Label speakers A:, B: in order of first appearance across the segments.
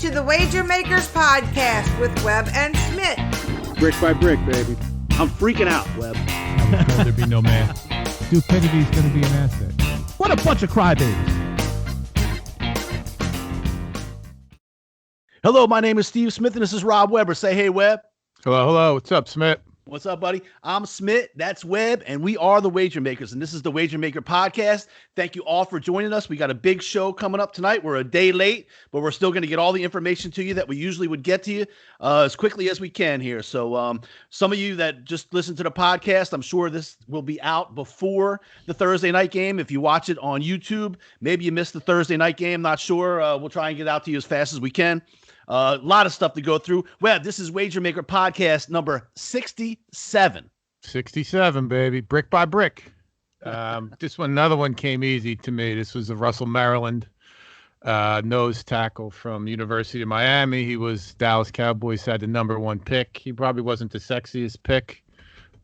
A: to the Wager Makers Podcast with Webb and Schmidt.
B: Brick by brick, baby. I'm freaking out, Webb.
C: I was told there'd be no man. Stupidity's going to be an asset. What a bunch of crybabies.
B: Hello, my name is Steve Smith, and this is Rob Weber. Say hey, Webb.
D: Hello. What's up, Smith?
B: What's up, buddy? I'm Smith. That's Webb, and we are the Wager Makers, and this is the Wager Maker Podcast. Thank you all for joining us. We got a big show coming up tonight. We're a day late, but we're still going to get all the information to you that we usually would get to you as quickly as we can here. So some of you that just listen to the podcast, I'm sure this will be out before the Thursday night game. If you watch it on YouTube, maybe you missed the Thursday night game. Not sure. We'll try and get out to you as fast as we can. A lot of stuff to go through. Webb, this is Wager Maker Podcast number 67.
D: 67, baby. Brick by brick. Another one came easy to me. This was the Russell, Maryland nose tackle from University of Miami. He was Dallas Cowboys had the number one pick. He probably wasn't the sexiest pick,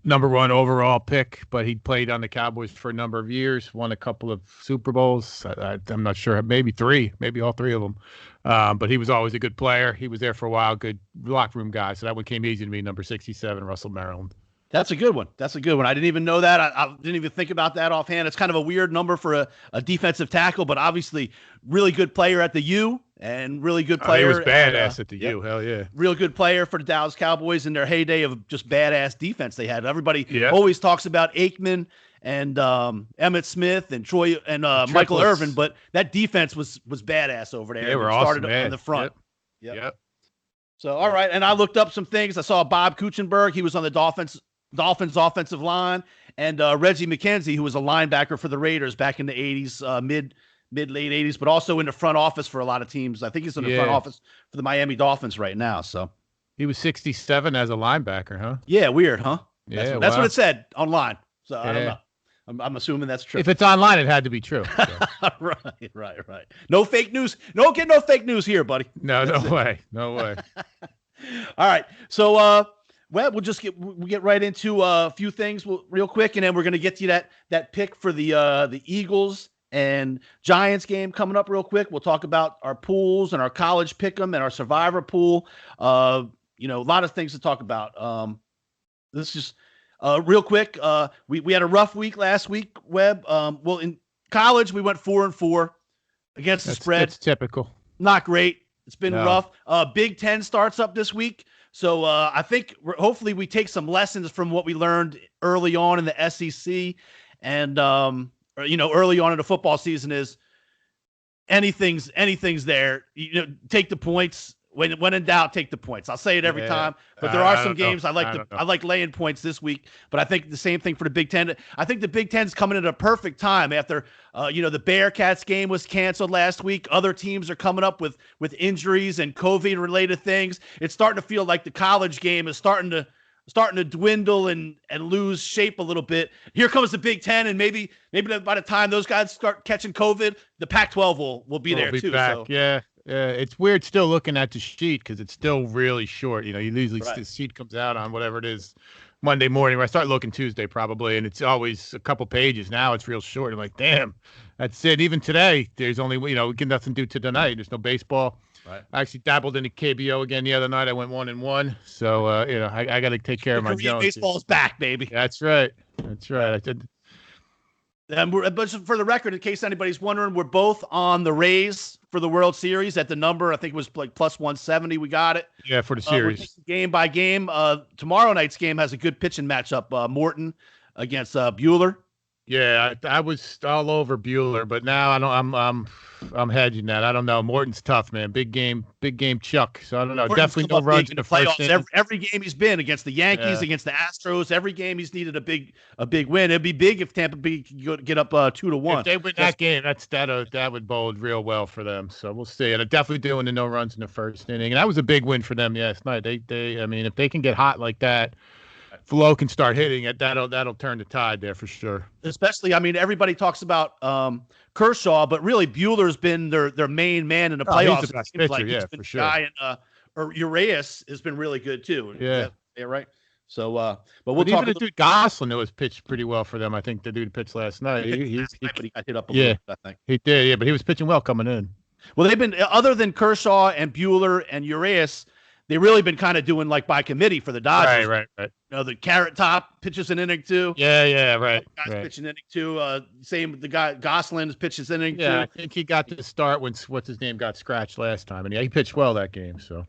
D: number one overall pick, but he played on the Cowboys for a number of years, won a couple of Super Bowls. I'm not sure, maybe three, maybe all three of them. But he was always a good player. He was there for a while, good locker room guy. So that one came easy to me, number 67, Russell, Maryland.
B: That's a good one. I didn't even know that. I didn't even think about that offhand. It's kind of a weird number for a defensive tackle, but obviously really good player at the U and really good player.
D: He was badass at the U. Hell yeah.
B: Real good player for the Dallas Cowboys in their heyday of just badass defense they had. Everybody always talks about Aikman and Emmitt Smith and Troy and Michael Irvin, but that defense was badass over there.
D: They were
B: started
D: awesome,
B: in the front.
D: Yep.
B: So, all right, and I looked up some things. I saw Bob Kuechenberg. He was on the Dolphins offensive line, and Reggie McKenzie, who was a linebacker for the Raiders back in the 80s, mid-late 80s, but also in the front office for a lot of teams. I think he's in the front office for the Miami Dolphins right now. So
D: he was 67 as a linebacker, huh?
B: Yeah, weird, huh? That's what it said online. So I don't know. I'm assuming that's true.
D: If it's online, it had to be true. So.
B: Right. No fake news. No fake news here, buddy.
D: No way. All
B: right. So, Webb, we'll get right into a few things real quick, and then we're going to get to you that pick for the Eagles and Giants game coming up real quick. We'll talk about our pools and our college pick'em and our survivor pool. A lot of things to talk about. This is real quick. We had a rough week last week, Webb. Well, in college, we went 4-4 against the spread.
D: That's typical.
B: Not great. It's been rough. Big Ten starts up this week. So I think hopefully we take some lessons from what we learned early on in the SEC and, early on in the football season is anything's there. Take the points. When in doubt, take the points. I'll say it every time, but there are some games I like laying points this week. But I think the same thing for the Big Ten. I think the Big Ten's coming at a perfect time after the Bearcats game was canceled last week. Other teams are coming up with injuries and COVID related things. It's starting to feel like the college game is starting to dwindle and lose shape a little bit. Here comes the Big Ten, and maybe by the time those guys start catching COVID, the Pac-12 will be there too.
D: Back.
B: So.
D: Yeah. It's weird still looking at the sheet because it's still really short. The sheet comes out on whatever it is Monday morning. I start looking Tuesday probably, and it's always a couple pages. Now it's real short. I'm like, damn, that's it. Even today, there's only, we get nothing to do to tonight. There's no baseball.
B: Right.
D: I actually dabbled in the KBO again the other night. I went 1-1. So, I got to take care of my Jones.
B: Baseball's back, baby.
D: That's right. I did.
B: But for the record, in case anybody's wondering, we're both on the Rays for the World Series at the number. I think it was like plus 170. We got it.
D: Yeah, for the series.
B: Game by game. Tomorrow night's game has a good pitching matchup. Morton against Buehler.
D: Yeah, I was all over Buehler, but now I'm hedging that. I don't know. Morton's tough, man. Big game Chuck. So I don't know.
B: Morton's
D: definitely no runs in the first inning.
B: Every game he's been against the Yankees, against the Astros, every game he's needed a big win. It'd be big if Tampa Bay could get up 2-1.
D: If they win that game, that would bode real well for them. So we'll see. And they're definitely doing the no runs in the first inning, and that was a big win for them last night. If they can get hot like that, Flo can start hitting it. That'll turn the tide there for sure.
B: Especially, everybody talks about Kershaw, but really Buehler's been their main man in the playoffs.
D: He's the best pitcher, for sure.
B: Guy or Urias has been really good too.
D: Yeah,
B: right. So, but we'll talk.
D: Even the dude Gosselin, who has pitched pretty well for them. I think the dude pitched last night.
B: He got hit up a little bit, I think.
D: He did, yeah, but he was pitching well coming in.
B: Well, they've been, other than Kershaw and Bueller and Urias, they've really been kind of doing like by committee for the Dodgers.
D: Right.
B: The Carrot Top pitches an inning too.
D: Yeah, right.
B: Guys pitching inning too. Same with the guy Gosselin pitches inning too.
D: Yeah, I think he got to start when what's his name got scratched last time, and he pitched well that game. So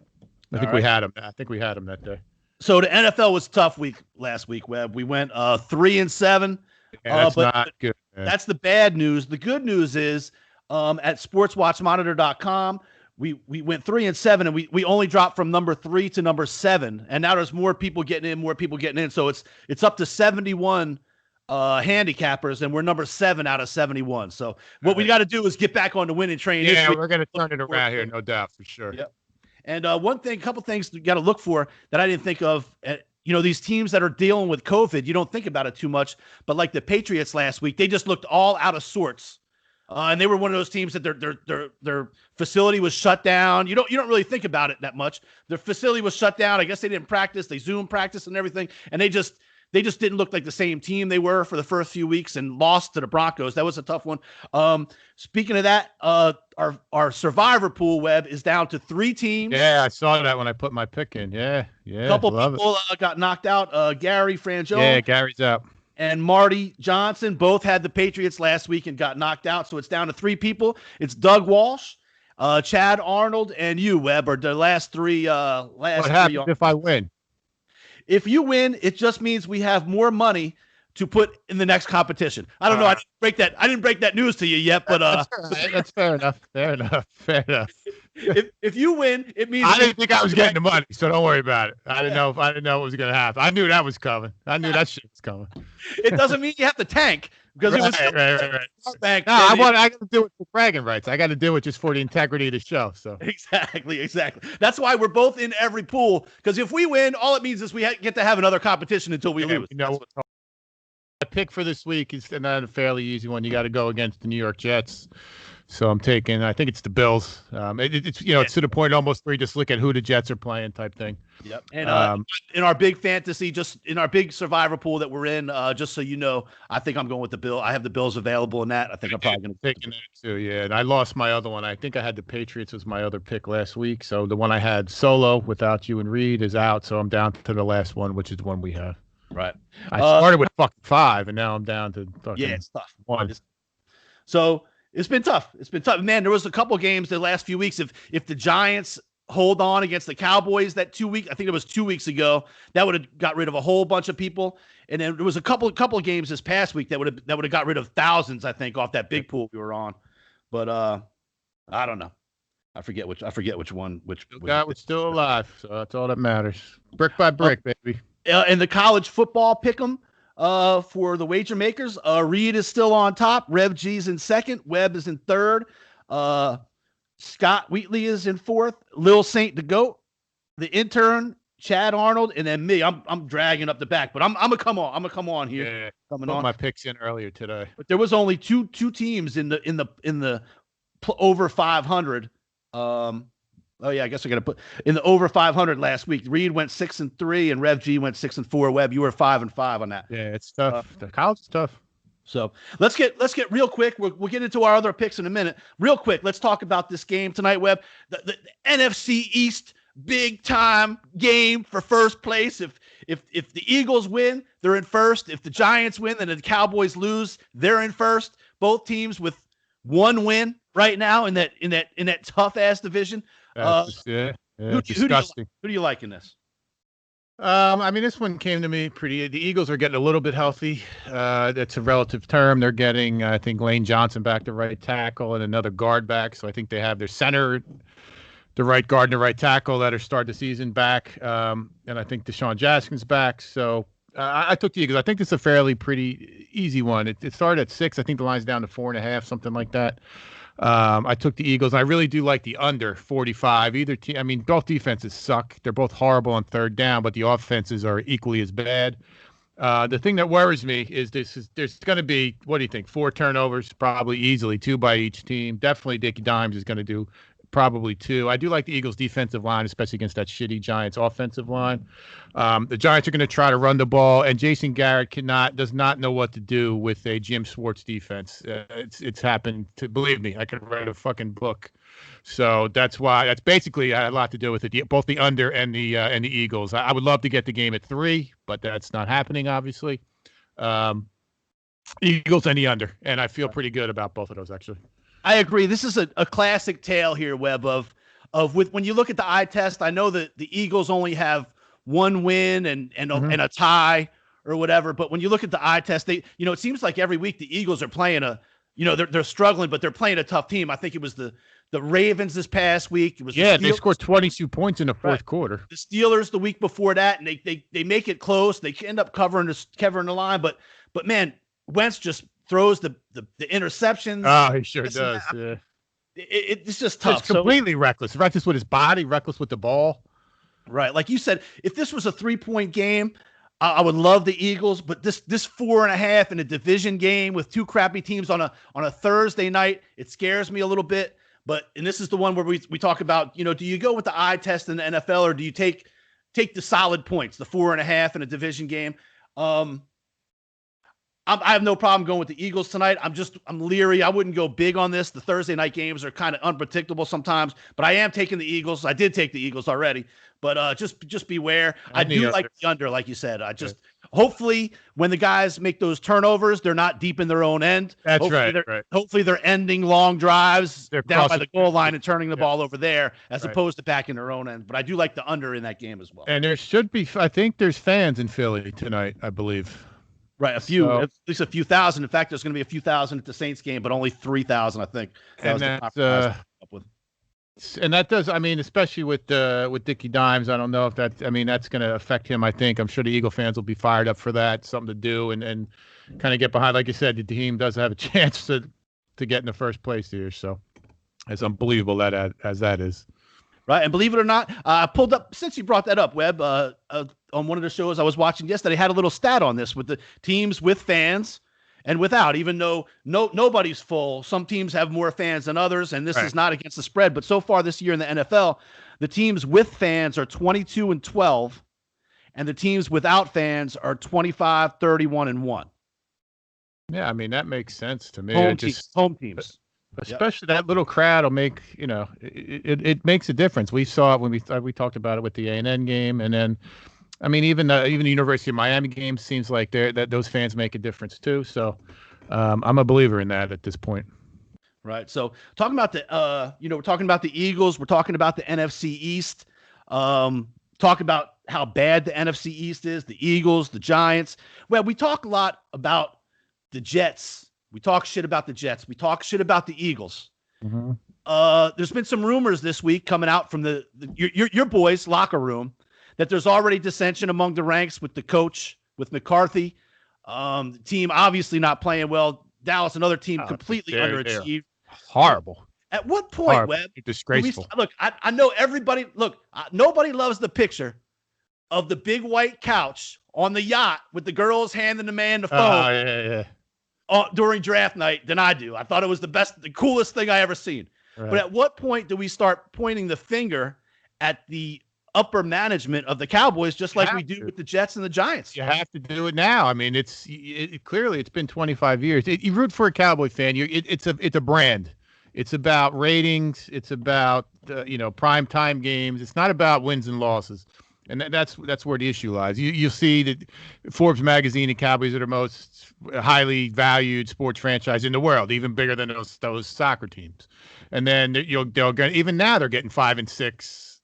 D: I think we had him. I think we had him that day.
B: So the NFL was tough last week, Webb. We went 3-7.
D: Yeah, that's not good. Man.
B: That's the bad news. The good news is at sportswatchmonitor.com, we went 3-7, and we only dropped from number 3 to number 7, and now there's more people getting in. So it's up to 71 handicappers, and we're number 7 out of 71. So what we got to do is get back on the winning train.
D: Yeah, we're going to turn it around here, no doubt, for sure.
B: Yep. And couple things you got to look for that I didn't think of. These teams that are dealing with COVID, you don't think about it too much. But like the Patriots last week, they just looked all out of sorts, and they were one of those teams that their facility was shut down. You don't really think about it that much. Their facility was shut down. I guess they didn't practice. They Zoom practice and everything, and they just didn't look like the same team they were for the first few weeks and lost to the Broncos. That was a tough one. Speaking of that, our survivor pool, Webb, is down to 3 teams.
D: Yeah, I saw that when I put my pick in. Yeah.
B: A couple people got knocked out. Gary Frangione. Yeah,
D: Gary's out.
B: And Marty Johnson both had the Patriots last week and got knocked out. So it's down to 3 people. It's Doug Walsh, Chad Arnold, and you, Webb, are the last 3. What
D: happens if I win?
B: If you win, it just means we have more money to put in the next competition. I don't know. I didn't break that news to you yet, but
D: that's fair enough. Fair enough.
B: If you win, it means
D: I didn't think I was getting the money, so don't worry about it. I didn't know what was going to happen. I knew that was coming. I knew that shit was coming.
B: It doesn't mean you have to tank because it was
D: right. Bank. No, I got to do it for bragging rights. I got to do it just for the integrity of the show. So
B: exactly. That's why we're both in every pool, because if we win, all it means is we get to have another competition until we lose.
D: My pick for this week is not a fairly easy one. You got to go against the New York Jets. So I'm taking, I think it's the Bills. It's it's to the point almost where you just look at who the Jets are playing type thing.
B: Yep. And in our big fantasy, just in our big survivor pool that we're in, just so you know, I think I'm going with the Bill. I have the Bills available in that. I think I'm probably going to
D: take that too. Yeah. And I lost my other one. I think I had the Patriots as my other pick last week. So the one I had solo without you and Reed is out. So I'm down to the last one, which is the one we have.
B: Right.
D: I started with fucking 5, and now I'm down to fucking
B: it's tough.
D: 1.
B: So it's been tough. Man, there was a couple games the last few weeks. If the Giants hold on against the Cowboys I think it was 2 weeks ago, that would have got rid of a whole bunch of people. And then there was a couple of games this past week that would have got rid of thousands, I think, off that big pool we were on. But I don't know. I forget which one.
D: We're still alive, so that's all that matters. Brick by brick, baby.
B: In the college football pick'em, for the wager makers, Reed is still on top. Rev G's in second. Webb is in third. Scott Wheatley is in fourth. Lil Saint the GOAT, the intern, Chad Arnold, and then me. I'm dragging up the back, but I'm gonna come on here.
D: Yeah, coming on. My picks in earlier today.
B: But there was only two teams in the over 500. Oh yeah, I guess I got to put in the over 500 last week. Reed went 6-3, and Rev G went 6-4. Webb, you were 5-5 on that.
D: Yeah, it's tough. The college is tough.
B: So let's get real quick. We'll get into our other picks in a minute. Real quick, let's talk about this game tonight, Webb. The NFC East big time game for first place. If the Eagles win, they're in first. If the Giants win, then the Cowboys lose, they're in first. Both teams with 1 win right now in that tough ass division.
D: Disgusting.
B: Who do you like in this?
D: This one came to me pretty. The Eagles are getting a little bit healthy. That's a relative term. They're getting, I think, Lane Johnson back to right tackle and another guard back. So I think they have their center, the right guard and the right tackle that are start the season back. And I think Deshaun Jackson's back. So I took the Eagles. I think this is a fairly pretty easy one. It started at 6. I think the line's down to 4.5, something like that. I took the Eagles. I really do like the under 45. Either team. Both defenses suck. They're both horrible on third down, but the offenses are equally as bad. The thing that worries me is there's going to be, what do you think, 4 turnovers, probably easily 2 by each team. Definitely Dickie Dimes is going to do probably 2. I do like the Eagles' defensive line, especially against that shitty Giants offensive line. The Giants are going to try to run the ball, and Jason Garrett does not know what to do with a Jim Schwartz defense. It's happened to, believe me, I could write a fucking book. So that's basically had a lot to do with it, both the under and the Eagles. I would love to get the game at 3, but that's not happening, obviously. Eagles and the under, and I feel pretty good about both of those, actually.
B: I agree. This is a classic tale here, Webb, of when you look at the eye test. I know that the Eagles only have 1 win and a tie or whatever, but when you look at the eye test, it seems like every week the Eagles are playing they're struggling, but they're playing a tough team. I think it was the Ravens this past week. It was
D: they scored 22 points in the fourth quarter.
B: The Steelers the week before that, and they make it close. They end up covering the line, but man, Wentz just throws the interceptions.
D: Oh, he sure does. Yeah.
B: It's just tough.
D: It's completely reckless. Reckless with his body, reckless with the ball.
B: Right. Like you said, if this was a 3-point game, I would love the Eagles, but this 4.5 in a division game with 2 crappy teams on a Thursday night, it scares me a little bit. And this is the one where we talk about, do you go with the eye test in the NFL, or do you take the solid points, the 4.5 in a division game? I have no problem going with the Eagles tonight. I'm leery. I wouldn't go big on this. The Thursday night games are kind of unpredictable sometimes, but I am taking the Eagles. I did take the Eagles already, but just beware. I do like the under, like you said. Hopefully when the guys make those turnovers, they're not deep in their own end.
D: That's
B: hopefully
D: right.
B: Hopefully they're ending long drives down by the goal line and turning the ball over there as opposed to back in their own end. But I do like the under in that game as well.
D: And there should be, I think there's fans in Philly tonight, I believe.
B: Right, at least a few thousand. In fact, there's going to be a few thousand at the Saints game, but only 3,000, I think.
D: And that does, especially with Dickie Dimes, I don't know if that's going to affect him. I'm sure the Eagle fans will be fired up for that, something to do and kind of get behind. Like you said, the team does have a chance to get in the first place here. So it's unbelievable as that is.
B: Right, and believe it or not, I pulled up, since you brought that up, Webb, on one of the shows I was watching yesterday, had a little stat on this with the teams with fans and without, even though nobody's full. Some teams have more fans than others, and this is not against the spread. But so far this year in the NFL, the teams with fans are 22-12, and the teams without fans are 25-31-1.
D: Yeah, that makes sense to me.
B: Home teams.
D: Especially that little crowd will make, it makes a difference. We saw it when we talked about it with the A&N game, and then, even the University of Miami game seems like that those fans make a difference too. So, I'm a believer in that at this point.
B: Right. So talking about we're talking about the Eagles, we're talking about the NFC East. Talk about how bad the NFC East is, the Eagles, the Giants. Well, we talk a lot about the Jets. We talk shit about the Jets. We talk shit about the Eagles.
D: Mm-hmm.
B: There's been some rumors this week coming out from your boys' locker room that there's already dissension among the ranks with the coach, with McCarthy. The team obviously not playing well. Dallas, another team completely underachieved.
D: Horrible.
B: At what point, Webb?
D: Disgraceful.
B: Look, I know everybody. Look, nobody loves the picture of the big white couch on the yacht with the girls handing the man the phone.
D: Yeah.
B: During draft night than I do. I thought it was the coolest thing I ever seen. Right. But at what point do we start pointing the finger at the upper management of the Cowboys, just like we do with the Jets and the Giants?
D: You have to do it now. Clearly it's been 25 years. You root for a Cowboy fan. It's a brand. It's about ratings. It's about prime time games. It's not about wins and losses. And that's where the issue lies. You'll see that Forbes magazine and Cowboys are the most highly valued sports franchise in the world, even bigger than those soccer teams. And then they'll get, even now they're getting 5 and 6,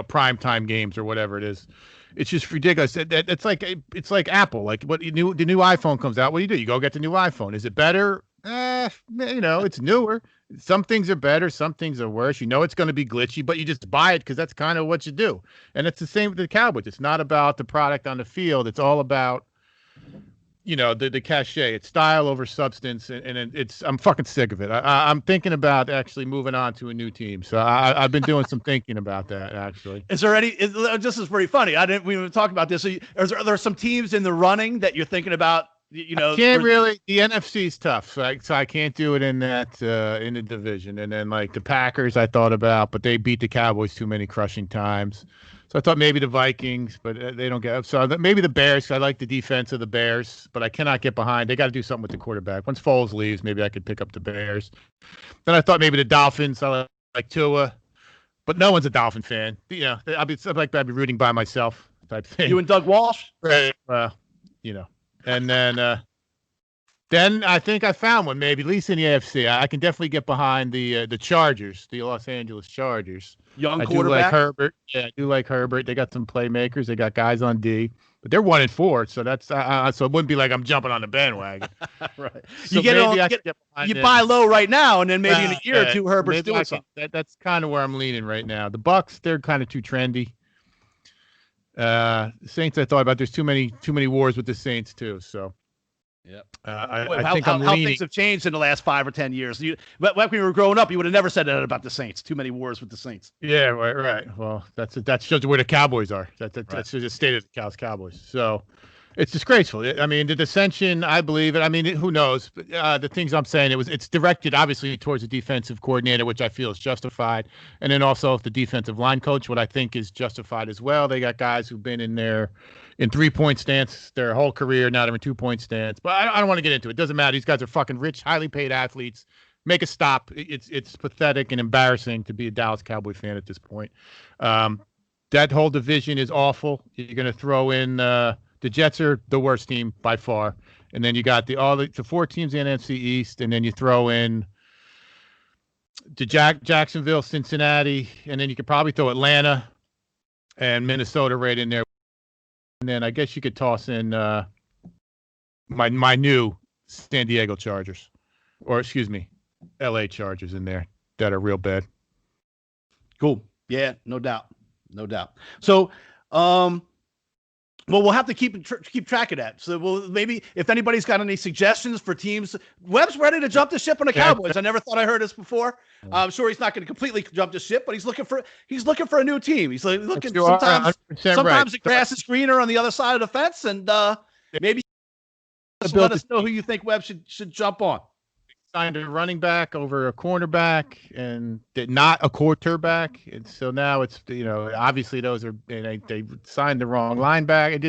D: prime time games or whatever it is. It's just ridiculous. It's like Apple. Like the new iPhone comes out. What do? You go get the new iPhone. Is it better? It's newer. Some things are better, some things are worse. It's going to be glitchy, but you just buy it because that's kind of what you do. And it's the same with the Cowboys. It's not about the product on the field. It's all about, the cachet. It's style over substance, and I'm fucking sick of it. I'm thinking about actually moving on to a new team. So I've been doing some thinking about that, actually.
B: Is there this is pretty funny. We even talk about this. Are there some teams in the running that you're thinking about
D: Can't really. The NFC is tough, so I can't do it in that in the division. And then like the Packers, I thought about, but they beat the Cowboys too many crushing times. So I thought maybe the Vikings, but they don't get up. So maybe the Bears. I like the defense of the Bears, but I cannot get behind. They got to do something with the quarterback. Once Foles leaves, maybe I could pick up the Bears. Then I thought maybe the Dolphins. I like Tua, but no one's a Dolphin fan. I'd be rooting by myself type thing.
B: You and Doug Walsh,
D: right? Well, and then I think I found one, maybe at least in the AFC. I can definitely get behind the Chargers, the Los Angeles Chargers.
B: Young
D: I
B: quarterback.
D: do like Herbert. Yeah, I do like Herbert. They got some playmakers. They got guys on D, but they're 1-4, so that's so it wouldn't be like I'm jumping on the bandwagon.
B: Right.
D: So
B: you buy low right now, and then maybe in a year or two, Herbert's doing something.
D: That's kind of where I'm leaning right now. The Bucks, they're kind of too trendy. Saints, I thought about. There's too many wars with the Saints too. So,
B: yeah.
D: I think
B: how things have changed in the last 5 or 10 years. But when we were growing up, you would have never said that about the Saints. Too many wars with the Saints.
D: Yeah, right. Well, that's just where the Cowboys are. That's just the state of the Cowboys. So, it's disgraceful. I mean, the dissension, I believe it. I mean, who knows? But, the things I'm saying, it's directed obviously towards the defensive coordinator, which I feel is justified, and then also the defensive line coach, what I think is justified as well. They got guys who've been in 3-point stance their whole career, now they're in 2-point stance. But I don't want to get into it. It doesn't matter. These guys are fucking rich, highly paid athletes. Make a stop. It's pathetic and embarrassing to be a Dallas Cowboy fan at this point. That whole division is awful. You're going to throw in the Jets are the worst team by far, and then you got the 4 teams in the NFC East, and then you throw in the Jacksonville, Cincinnati, and then you could probably throw Atlanta and Minnesota right in there, and then I guess you could toss in my new San Diego Chargers, or excuse me, LA Chargers in there that are real bad.
B: Cool. Yeah, no doubt. So, well, we'll have to keep track of that. So, maybe if anybody's got any suggestions for teams, Webb's ready to jump the ship on the Cowboys. I never thought I heard this before. I'm sure he's not going to completely jump the ship, but he's looking for a new team. He's looking sometimes the grass is greener on the other side of the fence, and maybe let us know who you think Webb should jump on.
D: Signed a running back over a cornerback and not a quarterback, and so now it's obviously those are they signed the wrong linebacker.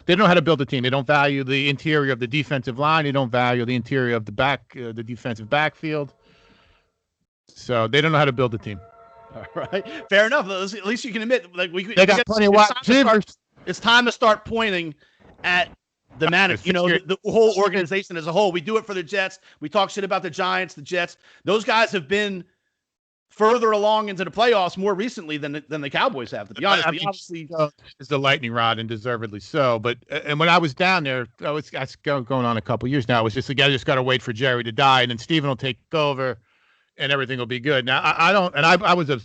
D: They don't know how to build a team. They don't value the interior of the defensive line. They don't value the interior of the defensive backfield. So they don't know how to build a team.
B: All right, fair enough. At least you can admit
D: they got plenty of wide receivers.
B: It's time to start pointing at the manager, the whole organization as a whole. We do it for the Jets. We talk shit about the Giants, the Jets. Those guys have been further along into the playoffs more recently than the Cowboys have. To be honest, obviously
D: is the lightning rod, and deservedly so. But and when I was down there, that's going on a couple years now. It was just I just got to wait for Jerry to die, and then Steven will take over, and everything will be good. Now I don't, and I was a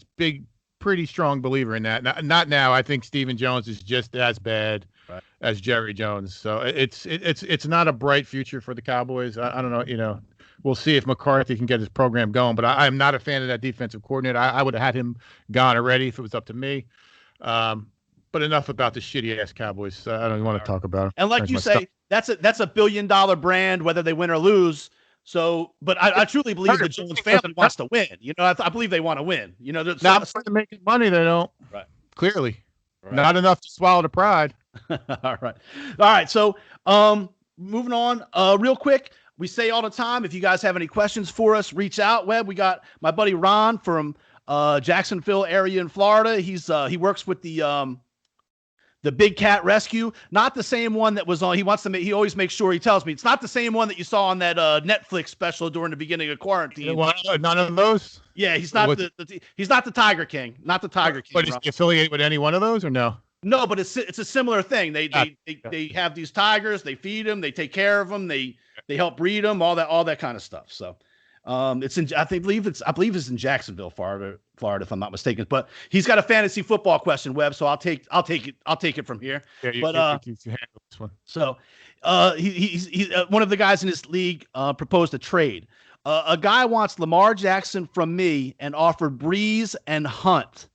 D: pretty strong believer in that. Not now. I think Stephen Jones is just as bad as Jerry Jones. So it's not a bright future for the Cowboys. I don't know, we'll see if McCarthy can get his program going, but I am not a fan of that defensive coordinator. I would have had him gone already if it was up to me. But enough about the shitty ass Cowboys. I don't want to talk about them.
B: And like you say, that's a $1 billion brand, whether they win or lose. So, but I truly believe the Jones family wants to win. I believe they want to win.
D: Not for making money, they don't.
B: Right.
D: Clearly. Right. Not enough to swallow the pride.
B: All right. So, moving on, real quick. We say all the time, if you guys have any questions for us, reach out. Webb, we got my buddy Ron from Jacksonville area in Florida. He works with the Big Cat Rescue, not the same one that was on. He always makes sure he tells me it's not the same one that you saw on that Netflix special during the beginning of quarantine.
D: None of those.
B: Yeah, he's not he's not the Tiger King, not the Tiger King.
D: But is he affiliated with any one of those or no?
B: No, but it's a similar thing. They have these tigers, they feed them, they take care of them, they help breed them, all that kind of stuff. So, I believe it's in Jacksonville, Florida, if I'm not mistaken. But he's got a fantasy football question, Webb. So I'll take it from here.
D: Yeah, you handle this one.
B: So, he's one of the guys in this league proposed a trade. A guy wants Lamar Jackson from me and offered Breeze and Hunt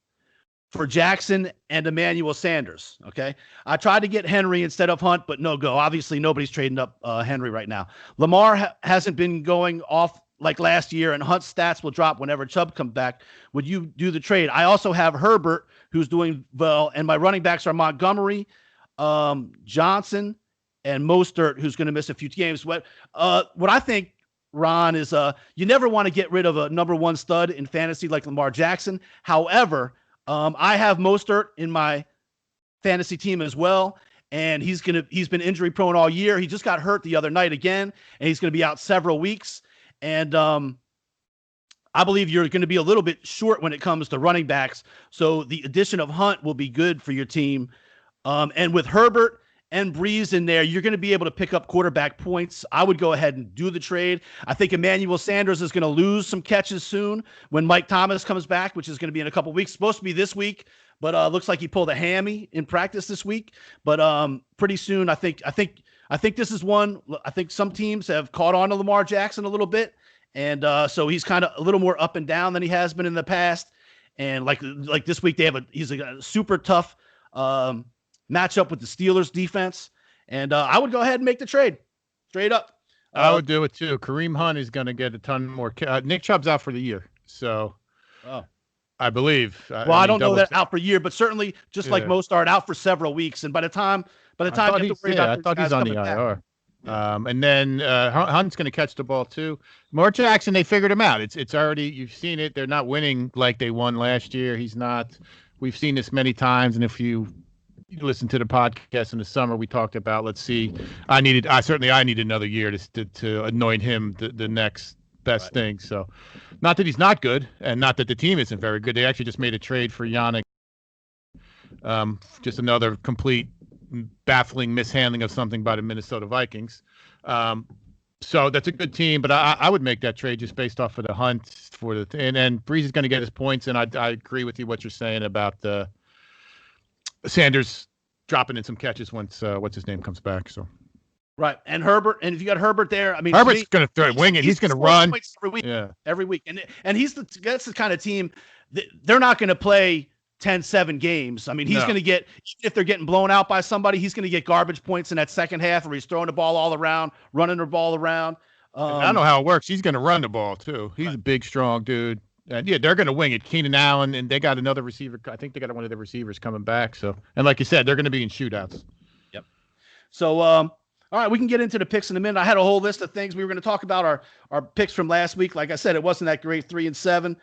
B: for Jackson and Emmanuel Sanders. Okay. I tried to get Henry instead of Hunt, but no go. Obviously, nobody's trading up Henry right now. Lamar hasn't been going off like last year, and Hunt's stats will drop whenever Chubb comes back. Would you do the trade? I also have Herbert, who's doing well, and my running backs are Montgomery, Johnson, and Mostert, who's going to miss a few games. What I think, Ron, is you never want to get rid of a number one stud in fantasy like Lamar Jackson. However, I have Mostert in my fantasy team as well, and he's been injury prone all year. He just got hurt the other night again, and he's going to be out several weeks. And I believe you're going to be a little bit short when it comes to running backs. So the addition of Hunt will be good for your team. And with Herbert and Breeze in there, you're going to be able to pick up quarterback points. I would go ahead and do the trade. I think Emmanuel Sanders is going to lose some catches soon when Mike Thomas comes back, which is going to be in a couple weeks. Supposed to be this week, but looks like he pulled a hammy in practice this week. But pretty soon, I think this is one. I think some teams have caught on to Lamar Jackson a little bit, and so he's kind of a little more up and down than he has been in the past. And like this week, he's a super tough matchup with the Steelers defense, and I would go ahead and make the trade straight up.
D: I would do it too. Kareem Hunt is going to get a ton more. Nick Chubb's out for the year, so I believe.
B: I don't know that out for a year, but certainly just like most are out for several weeks, and by the time you have to worry about,
D: I thought he's on the IR. And then Hunt's going to catch the ball too. Lamar Jackson, they figured him out. It's already, you've seen it. They're not winning like they won last year. He's not. We've seen this many times, and if you listen to the podcast in the summer, we talked about, let's see, I need another year to anoint him the next best thing. So not that he's not good, and not that the team isn't very good. They actually just made a trade for Yannick. Just another complete baffling mishandling of something by the Minnesota Vikings. So that's a good team, but I would make that trade just based off of the Hunt and Breeze is going to get his points. And I agree with you what you're saying about the Sanders dropping in some catches once what's his name comes back. So
B: right, and Herbert, and if you got Herbert there, I mean,
D: Herbert's going to wing it. He's going to run
B: every week, and that's the kind of team that they're not going to play 10-7 games. I mean, he's going to get, if they're getting blown out by somebody, he's going to get garbage points in that second half where he's throwing the ball all around, running the ball around.
D: I don't know how it works. He's going to run the ball too. He's a big, strong dude. And yeah, they're going to wing it. Keenan Allen, and they got another receiver. I think they got one of their receivers coming back. So, and like you said, they're going to be in shootouts.
B: Yep. So, all right, we can get into the picks in a minute. I had a whole list of things we were going to talk about. Our picks from last week. Like I said, it wasn't that great. 3-7.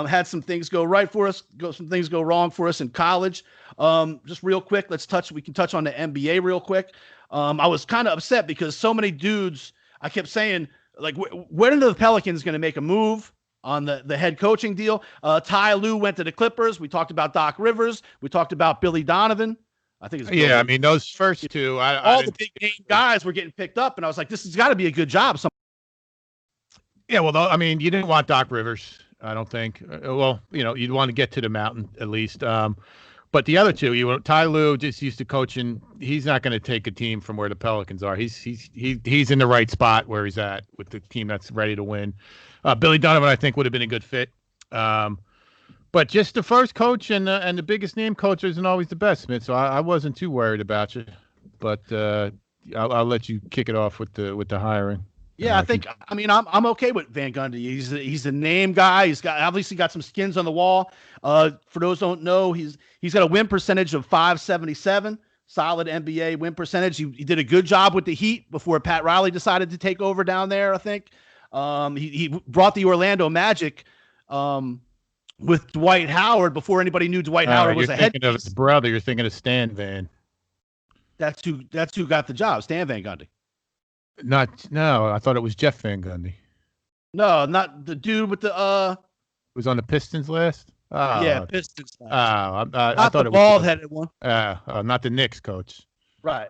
B: Had some things go right for us. Some things go wrong for us in college. Just real quick, we can touch on the NBA real quick. I was kind of upset because so many dudes. I kept saying, like, when are the Pelicans going to make a move on the head coaching deal? Ty Lue went to the Clippers. We talked about Doc Rivers. We talked about Billy Donovan. I think it's Billy.
D: I mean, those first two,
B: all the big name guys were getting picked up, and I was like, this has got to be a good job.
D: Yeah, well, I mean, you didn't want Doc Rivers, I don't think. Well, you'd want to get to the mountain at least. But the other two, Ty Lue just used to coaching. He's not going to take a team from where the Pelicans are. He's in the right spot where he's at with the team that's ready to win. Billy Donovan, I think, would have been a good fit. But just the first coach and the biggest name coach isn't always the best, Smith. So I wasn't too worried about you. But I'll let you kick it off with the hiring.
B: Yeah, I'm okay with Van Gundy. He's a name guy. He's obviously got some skins on the wall. For those who don't know, he's got a win percentage of .577, solid NBA win percentage. He did a good job with the Heat before Pat Riley decided to take over down there, I think. He brought the Orlando Magic with Dwight Howard before anybody knew Dwight Howard was a head coach.
D: You're thinking of his brother. You're thinking of Stan Van.
B: That's who got the job, Stan Van Gundy.
D: No, I thought it was Jeff Van Gundy.
B: No, not the dude with the
D: was on the Pistons last. Oh,
B: yeah, Pistons.
D: I
B: thought
D: it
B: the
D: was
B: bald-headed one.
D: Not the Knicks coach.
B: Right.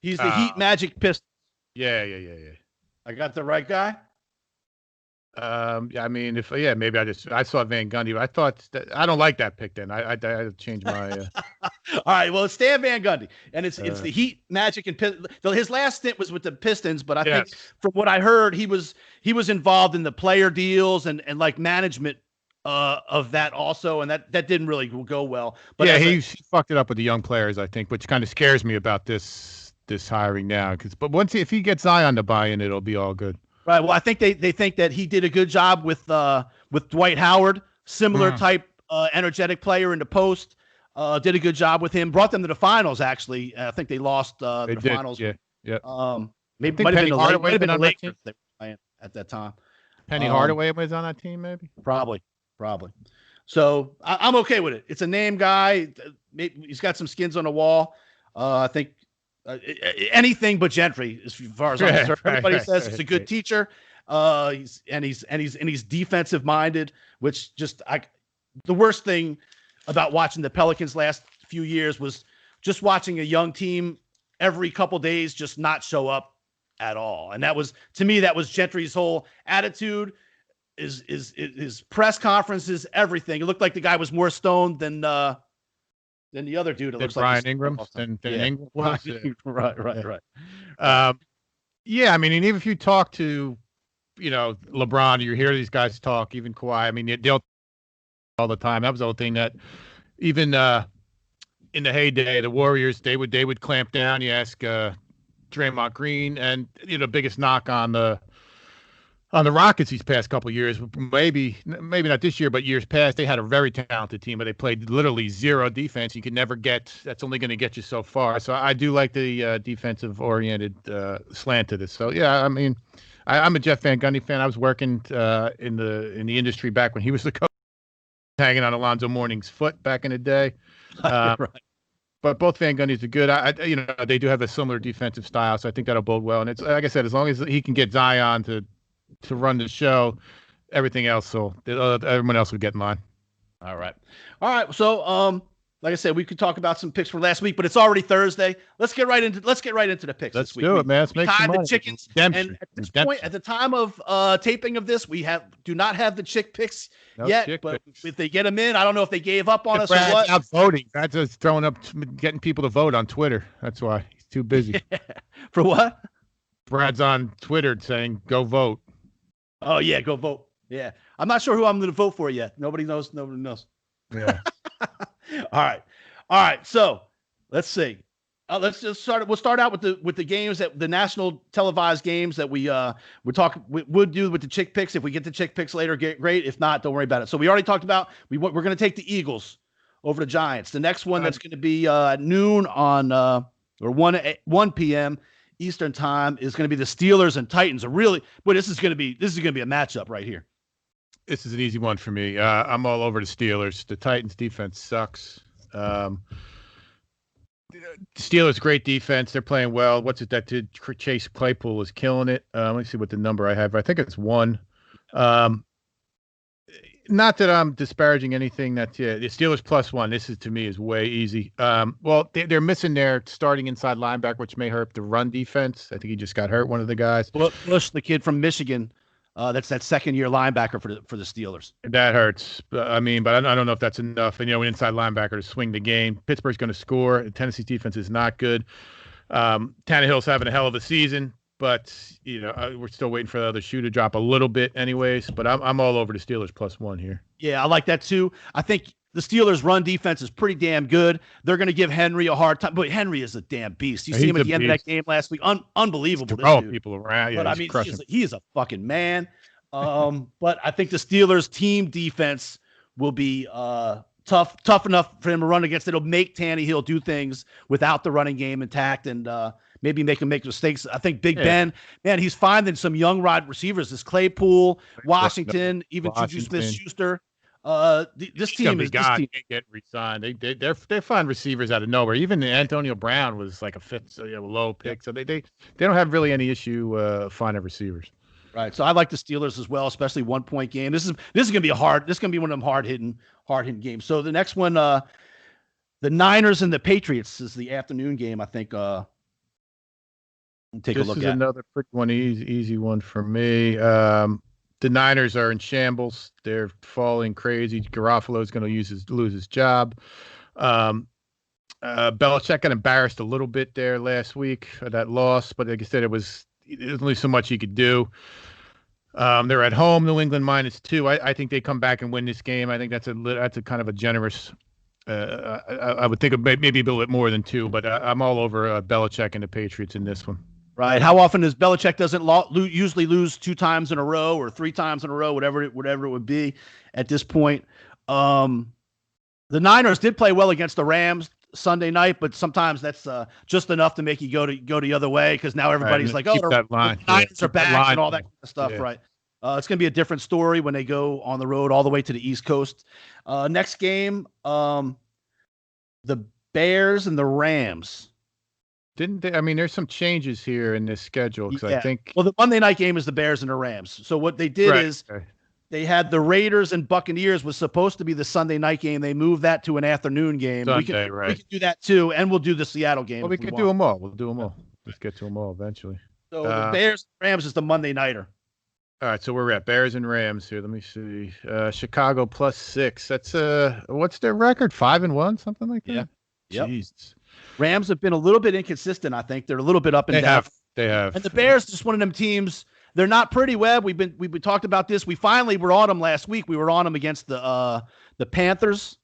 B: He's the Heat Magic Pistons.
D: Yeah.
B: I got the right guy.
D: I mean, maybe I saw Van Gundy, but I thought I don't like that pick. Then I changed my.
B: All right, well, it's Stan Van Gundy, and it's the Heat, Magic, and Pistons. His last stint was with the Pistons, but I think from what I heard, he was involved in the player deals and like management of that also, and that didn't really go well. But
D: yeah, he fucked it up with the young players, I think, which kind of scares me about this hiring now. But if he gets Zion to buy in, it'll be all good.
B: Right. Well, I think they think that he did a good job with Dwight Howard, similar type energetic player in the post. Did a good job with him. Brought them to the finals. Actually, I think they lost the finals.
D: Yeah.
B: Maybe might have been the Lakers they were playing at that time.
D: Penny Hardaway was on that team, maybe.
B: Probably. So I'm okay with it. It's a name guy. He's got some skins on the wall. I think anything but Gentry, as far as I'm concerned. Everybody says he's a good teacher. He's defensive minded, which the worst thing about watching the Pelicans last few years was just watching a young team every couple days just not show up at all. And that was Gentry's whole attitude. His press conferences, everything. It looked like the guy was more stoned than the other dude. It looks
D: Brian
B: like
D: Ingram. Ingram was.
B: Right.
D: Yeah, I mean, and even if you talk to, LeBron, you hear these guys talk, even Kawhi. I mean, they'll all the time. That was the whole thing that even in the heyday, the Warriors, they would clamp down. You ask Draymond Green, and biggest knock on the Rockets these past couple of years, maybe not this year, but years past, they had a very talented team, but they played literally zero defense. You could never that's only going to get you so far. So I do like the defensive oriented slant to this. So yeah, I mean, I'm a Jeff Van Gundy fan. I was working in the industry back when he was the coach, hanging on Alonzo Mourning's foot back in the day.
B: Right.
D: But both Van Gundy's are good. They do have a similar defensive style, so I think that'll bode well. And it's like I said, as long as he can get Zion to run the show, everything else everyone else will get in line.
B: All right. So like I said, we could talk about some picks from last week, but it's already Thursday. Let's get right into the picks.
D: Let's
B: this week.
D: do it, man. Let's make some money.
B: The chickens. And at this point, at the time of taping of this, we do not have the chick picks yet. But if they get them in, I don't know if they gave up on us or what.
D: Out voting. Brad's just throwing up, getting people to vote on Twitter. That's why he's too busy.
B: For what?
D: Brad's on Twitter saying, "Go vote."
B: Oh yeah, go vote. Yeah, I'm not sure who I'm going to vote for yet. Nobody knows.
D: Yeah.
B: All right. So let's see. Let's just start. We'll start out with the games that the national televised games that we would do with the chick picks. If we get the chick picks later, great. If not, don't worry about it. So we already talked about we're going to take the Eagles over the Giants. The next one that's going to be at noon on or 1 p.m. Eastern time is going to be the Steelers and Titans. This is going to be a matchup right here.
D: This is an easy one for me. I'm all over the Steelers. The Titans defense sucks. Steelers great defense. They're playing well. What's it that did? Chase Claypool is killing it. Let me see what the number I have. I think it's 1. Not that I'm disparaging anything. The Steelers +1. This to me is way easy. Well, they're missing their starting inside linebacker, which may hurt the run defense. I think he just got hurt. One of the guys.
B: Bush, the kid from Michigan. That's that second-year linebacker for the Steelers.
D: That hurts. But I don't know if that's enough. And an inside linebacker to swing the game. Pittsburgh's going to score. Tennessee's defense is not good. Tannehill's having a hell of a season, but we're still waiting for the other shoe to drop a little bit, anyways. But I'm all over the Steelers +1 here. Yeah,
B: I like that too. I think the Steelers' run defense is pretty damn good. They're going to give Henry a hard time, but Henry is a damn beast. You see him at the end of that game last week. Unbelievable.
D: Throwing people around. Yeah,
B: but he is a fucking man. But I think the Steelers' team defense will be tough enough for him to run against. It'll make Tannehill do things without the running game intact, and maybe make him make mistakes. I think Big Ben, man, he's finding some young wide receivers. This Claypool, Washington, even Juju Smith-Schuster. This team
D: can't get re-signed. They find receivers out of nowhere. Even Antonio Brown was like a fifth, low pick. So they don't have really any issue finding receivers.
B: Right. So I like the Steelers as well, especially 1-point game. This is going to be one of them hard hitting games. So the next one, the Niners and the Patriots is the afternoon game. I think. Take a look at.
D: This is another pretty one, easy one for me. The Niners are in shambles. They're falling crazy. Garoppolo is going to lose his job. Belichick got embarrassed a little bit there last week for that loss, but like I said, there's only so much he could do. They're at home, New England -2. I think they come back and win this game. I think that's a kind of a generous. I would think of maybe a little bit more than 2, but I'm all over Belichick and the Patriots in this one.
B: Right. How often is Belichick doesn't usually lose 2 times in a row or 3 times in a row, whatever it would be at this point. The Niners did play well against the Rams Sunday night, but sometimes that's just enough to make you go the other way because now everybody's like, oh, the Niners are back and all that kind of stuff, right? It's going to be a different story when they go on the road all the way to the East Coast. Next game, the Bears and the Rams.
D: Didn't they? I mean, there's some changes here in this schedule because I think.
B: Well, the Monday night game is the Bears and the Rams. So what they did is they had the Raiders and Buccaneers was supposed to be the Sunday night game. They moved that to an afternoon game.
D: Sunday,
B: we can do that too, and we'll do the Seattle game.
D: Well, we can do them all. We'll do them all. Let's get to them all eventually.
B: So the Bears and Rams is the Monday nighter.
D: All right, so we're at Bears and Rams here. Let me see. Chicago +6. That's what's their record? 5-1, something like that.
B: Yeah.
D: Jeez.
B: Rams have been a little bit inconsistent. I think they're a little bit up and down.
D: They have.
B: And the Bears, just one of them teams. They're not pretty, Webb. We've been talked about this. We finally were on them last week. We were on them against the Panthers.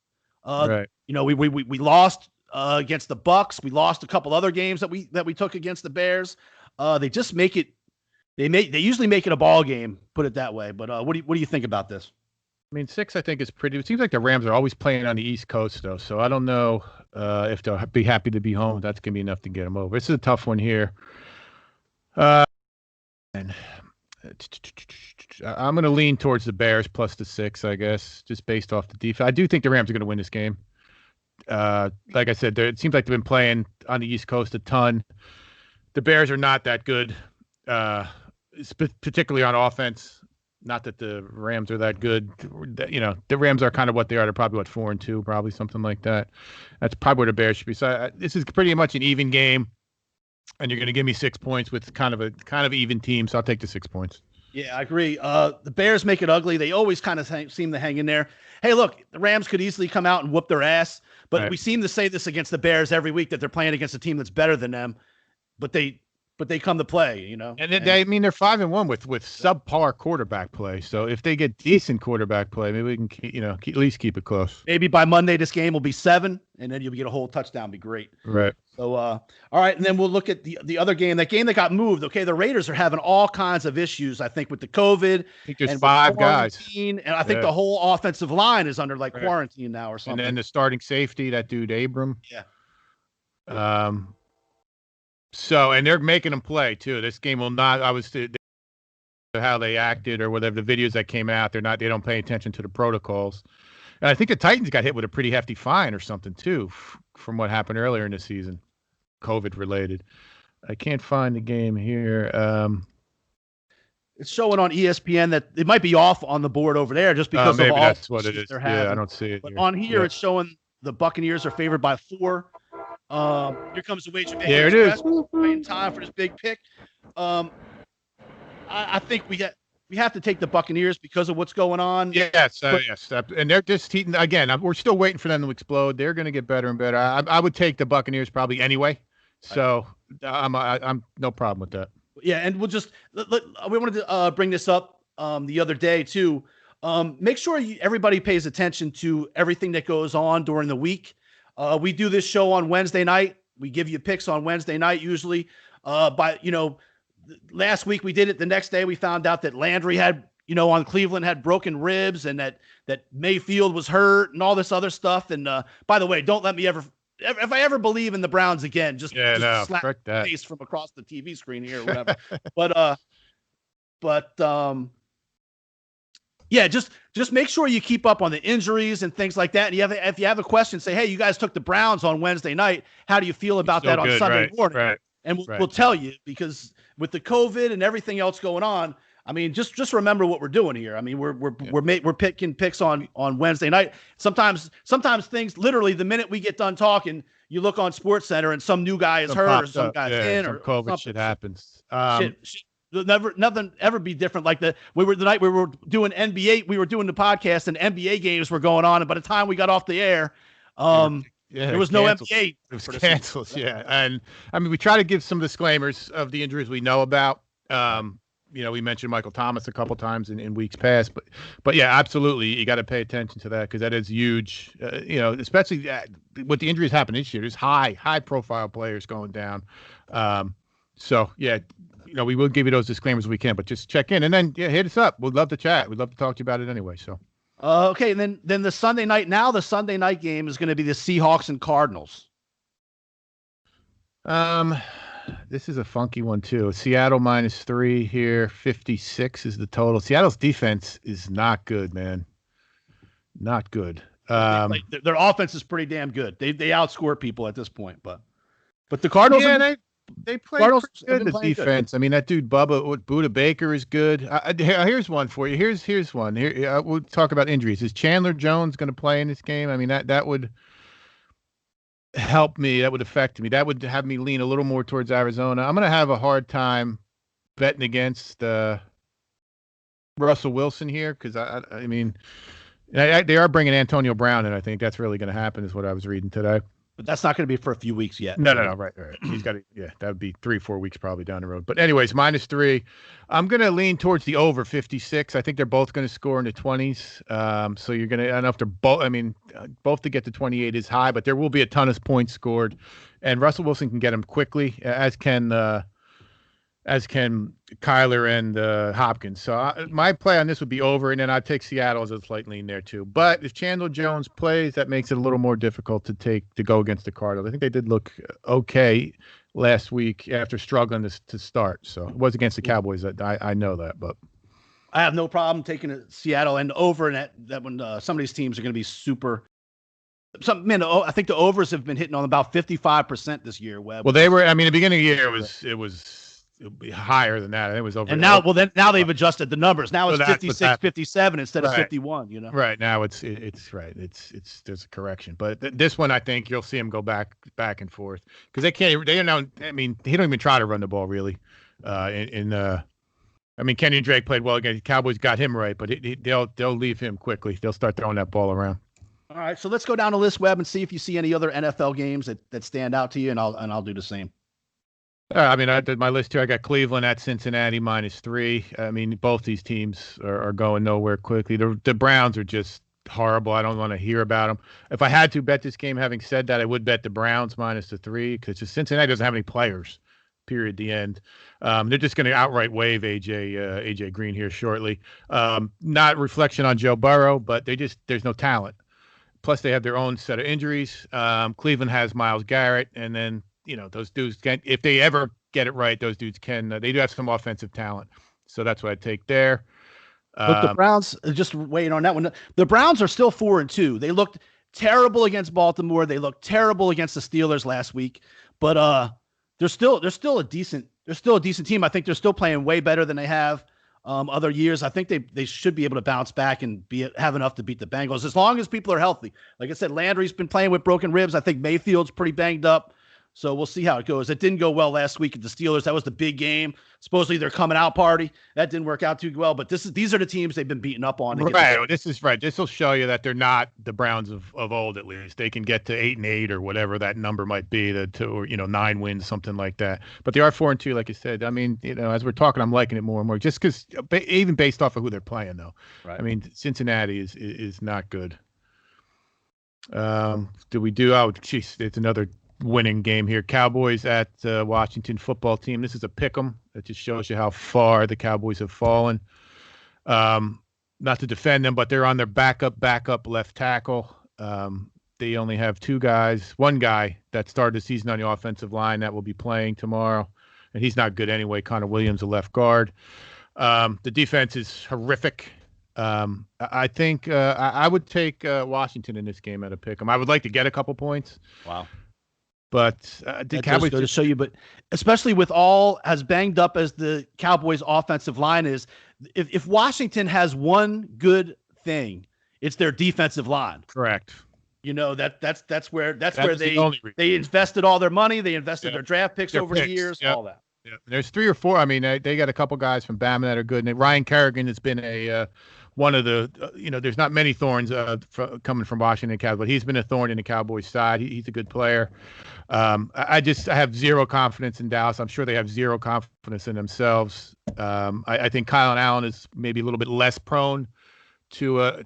D: Right.
B: You know, we lost against the Bucks. We lost a couple other games that we took against the Bears. They just make it. They usually make it a ball game. Put it that way. But what do you think about this?
D: I mean, 6 I think is pretty. It seems like the Rams are always playing on the East Coast though, so I don't know if they'll be happy to be home. That's gonna be enough to get them over. This is a tough one here. And I'm going to lean towards the Bears plus the 6, I guess, just based off the defense. I do think the Rams are going to win this game. Like I said, it seems like they've been playing on the East Coast a ton. The Bears are not that good, particularly on offense. Not that the Rams are that good. You know, the Rams are kind of what they are. They're probably 4-2, probably something like that. That's probably where the Bears should be. So this is pretty much an even game. And you're going to give me 6 points with kind of even team, so I'll take the 6 points.
B: Yeah, I agree. The Bears make it ugly. They always kind of seem to hang in there. Hey, look, the Rams could easily come out and whoop their ass, but we seem to say this against the Bears every week that they're playing against a team that's better than them, but they come to play, you know.
D: And they're 5-1 with subpar quarterback play. So if they get decent quarterback play, maybe we can at least keep it close.
B: Maybe by Monday this game will be 7, and then you'll get a whole touchdown. Be great.
D: Right.
B: So all right, and then we'll look at the other game. That game that got moved. Okay, the Raiders are having all kinds of issues. I think with the COVID.
D: I think there's 5 guys,
B: and I think the whole offensive line is under quarantine now or something.
D: And then the starting safety, that dude Abram.
B: Yeah.
D: So, and they're making them play too. This game will not. How they acted or whatever the videos that came out. They don't pay attention to the protocols. And I think the Titans got hit with a pretty hefty fine or something too, from what happened earlier in the season, COVID related. I can't find the game here.
B: It's showing on ESPN that it might be off on the board over there just because
D: maybe
B: of all
D: that's what it is. Yeah, I don't see it.
B: But on here, it's showing the Buccaneers are favored by 4. Here comes the wager.
D: There it is.
B: In time for this big pick. I think we have to take the Buccaneers because of what's going on.
D: Yes, yes. And they're just heating again. We're still waiting for them to explode. They're going to get better and better. I would take the Buccaneers probably anyway. So I'm no problem with that.
B: Yeah, and we'll just we wanted to bring this up the other day too. Make sure everybody pays attention to everything that goes on during the week. We do this show on Wednesday night. We give you picks on Wednesday night usually. Last week we did it. The next day we found out that Landry had, on Cleveland had broken ribs and that Mayfield was hurt and all this other stuff. And by the way, don't let me if I ever believe in the Browns again, just slap the face from across the TV screen here or whatever. Yeah, just make sure you keep up on the injuries and things like that. And if you have a question, say, hey, you guys took the Browns on Wednesday night. How do you feel about that on Sunday morning?
D: Right.
B: And we'll tell you, because with the COVID and everything else going on, I mean, just remember what we're doing here. I mean, we're picking picks on Wednesday night. Sometimes things literally the minute we get done talking, you look on SportsCenter and some new guy is hurt or some guy's in or
D: COVID
B: something.
D: shit happens.
B: Shit. Nothing ever be different. Like the night we were doing NBA, we were doing the podcast and NBA games were going on. And by the time we got off the air, there was no NBA.
D: It was canceled. Yeah. And I mean, we try to give some disclaimers of the injuries we know about. we mentioned Michael Thomas a couple times in weeks past, but yeah, absolutely, you got to pay attention to that because that is huge. Especially with the injuries happening this year, there's high profile players going down. So yeah, we will give you those disclaimers we can, but just check in and then hit us up. We'd love to chat. We'd love to talk to you about it anyway. So.
B: Okay, and then the Sunday night. Now the Sunday night game is going to be the Seahawks and Cardinals.
D: This is a funky one too. Seattle -3 here. 56 is the total. Seattle's defense is not good, man. Not good.
B: Their offense is pretty damn good. They outscore people at this point, but the Cardinals.
D: Yeah, they play good. The defense. Good. I mean, that dude Buda Baker is good. Here's one for you. Here's one. Here we'll talk about injuries. Is Chandler Jones going to play in this game? I mean, that would help me. That would affect me. That would have me lean a little more towards Arizona. I'm going to have a hard time betting against Russell Wilson here because I mean, they are bringing Antonio Brown, and I think that's really going to happen. Is what I was reading today. But
B: that's not going to be for a few weeks yet.
D: No. Right. He's got to. Yeah, that would be 3-4 weeks probably down the road. But anyways, -3. I'm going to lean towards the over 56. I think they're both going to score in the 20s. So you're going to enough to both. I mean, both to get to 28 is high, but there will be a ton of points scored, and Russell Wilson can get them quickly, as can Kyler and Hopkins. So my play on this would be over, and then I'd take Seattle as a slight lean there too. But if Chandler Jones plays, that makes it a little more difficult to go against the Cardinals. I think they did look okay last week after struggling to start. So it was against the Cowboys. I know that, but
B: I have no problem taking Seattle and over, and that when some of these teams are going to be super. I think the overs have been hitting on about 55% this year. Webb.
D: Well, they were. I mean, the beginning of the year it would be higher than that. It was over.
B: And now, now they've adjusted the numbers. Now it's 56, 57 instead of 51.
D: Right now it's right. It's there's a correction, but this one I think you'll see him go back and forth because they can't. They don't. I mean, he don't even try to run the ball really. I mean, Kenny Drake played well against the Cowboys, got him right, but they'll leave him quickly. They'll start throwing that ball around.
B: All right, so let's go down the list, Webb, and see if you see any other NFL games that stand out to you, and I'll do the same.
D: I mean, I did my list here. I got Cleveland at Cincinnati -3. I mean, both these teams are going nowhere quickly. The Browns are just horrible. I don't want to hear about them. If I had to bet this game, having said that, I would bet the Browns -3 because Cincinnati doesn't have any players. Period. The end. They're just going to outright waive AJ Green here shortly. Not reflection on Joe Burrow, but there's no talent. Plus, they have their own set of injuries. Cleveland has Myles Garrett, and then those dudes can, if they ever get it right, those dudes can. They do have some offensive talent, so that's what I take there.
B: But the Browns, just waiting on that one. The Browns are still 4-2. They looked terrible against Baltimore. They looked terrible against the Steelers last week. But they're still a decent team. I think they're still playing way better than they have other years. I think they should be able to bounce back and have enough to beat the Bengals as long as people are healthy. Like I said, Landry's been playing with broken ribs. I think Mayfield's pretty banged up. So we'll see how it goes. It didn't go well last week at the Steelers. That was the big game. Supposedly their coming out party. That didn't work out too well. But these are the teams they've been beating up on.
D: Right. This is right. This will show you that they're not the Browns of old. At least they can get to 8-8 or whatever that number might be, or 9 wins, something like that. But they are 4-2, like you said. I mean, as we're talking, I'm liking it more and more, just because even based off of who they're playing, though. Right. I mean, Cincinnati is not good. Do we do? Oh, geez, it's another winning game here. Cowboys at Washington football team. This is a pick'em. That just shows you how far the Cowboys have fallen. Not to defend them, but they're on their backup left tackle. They only have one guy that started the season on the offensive line that will be playing tomorrow, and he's not good anyway. Connor Williams, a left guard. The defense is horrific. I think I would take Washington in this game at a pick'em. I would like to get a couple points.
B: Wow.
D: But the Cowboys
B: to show you, but especially with all as banged up as the Cowboys' offensive line is, if Washington has one good thing, it's their defensive line.
D: Correct.
B: That's where they invested all their money. They invested their draft picks over the years, all that.
D: Yeah, there's 3 or 4. I mean, they got a couple guys from Bama that are good, and Ryan Kerrigan has been one of the, there's not many thorns coming from Washington Cowboys, but he's been a thorn in the Cowboys side. He's a good player. I have zero confidence in Dallas. I'm sure they have zero confidence in themselves. I think Kyle Allen is maybe a little bit less prone to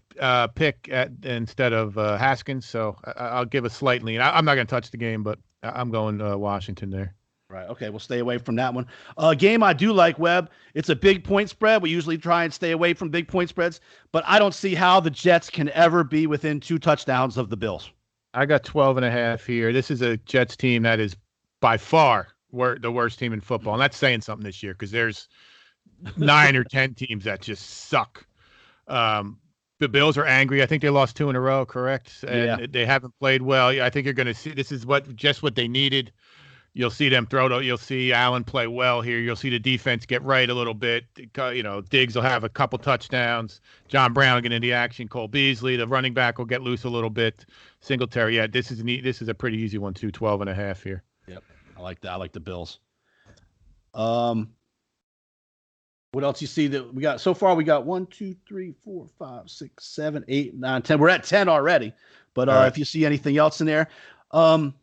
D: pick instead of Haskins. So I'll give a slight lean. I'm not going to touch the game, but I'm going Washington there.
B: Right. Okay. We'll stay away from that one. Game I do like, Webb. It's a big point spread. We usually try and stay away from big point spreads, but I don't see how the Jets can ever be within 2 touchdowns of the Bills.
D: I got 12.5 here. This is a Jets team that is by far the worst team in football. And that's saying something this year because there's 9 or 10 teams that just suck. The Bills are angry. I think they lost 2 in a row, correct? And they haven't played well. I think you're going to see this is what they needed. You'll see them you'll see Allen play well here. You'll see the defense get right a little bit. Diggs will have a couple touchdowns. John Brown will get into the action. Cole Beasley, the running back, will get loose a little bit. Singletary, yeah, this is a pretty easy one too. 12.5 here.
B: Yep, I like that. I like the Bills. What else you see that we got so far? We got 1, 2, 3, 4, 5, 6, 7, 8, 9, 10. We're at 10 already. But right. If you see anything else in there,
D: I'll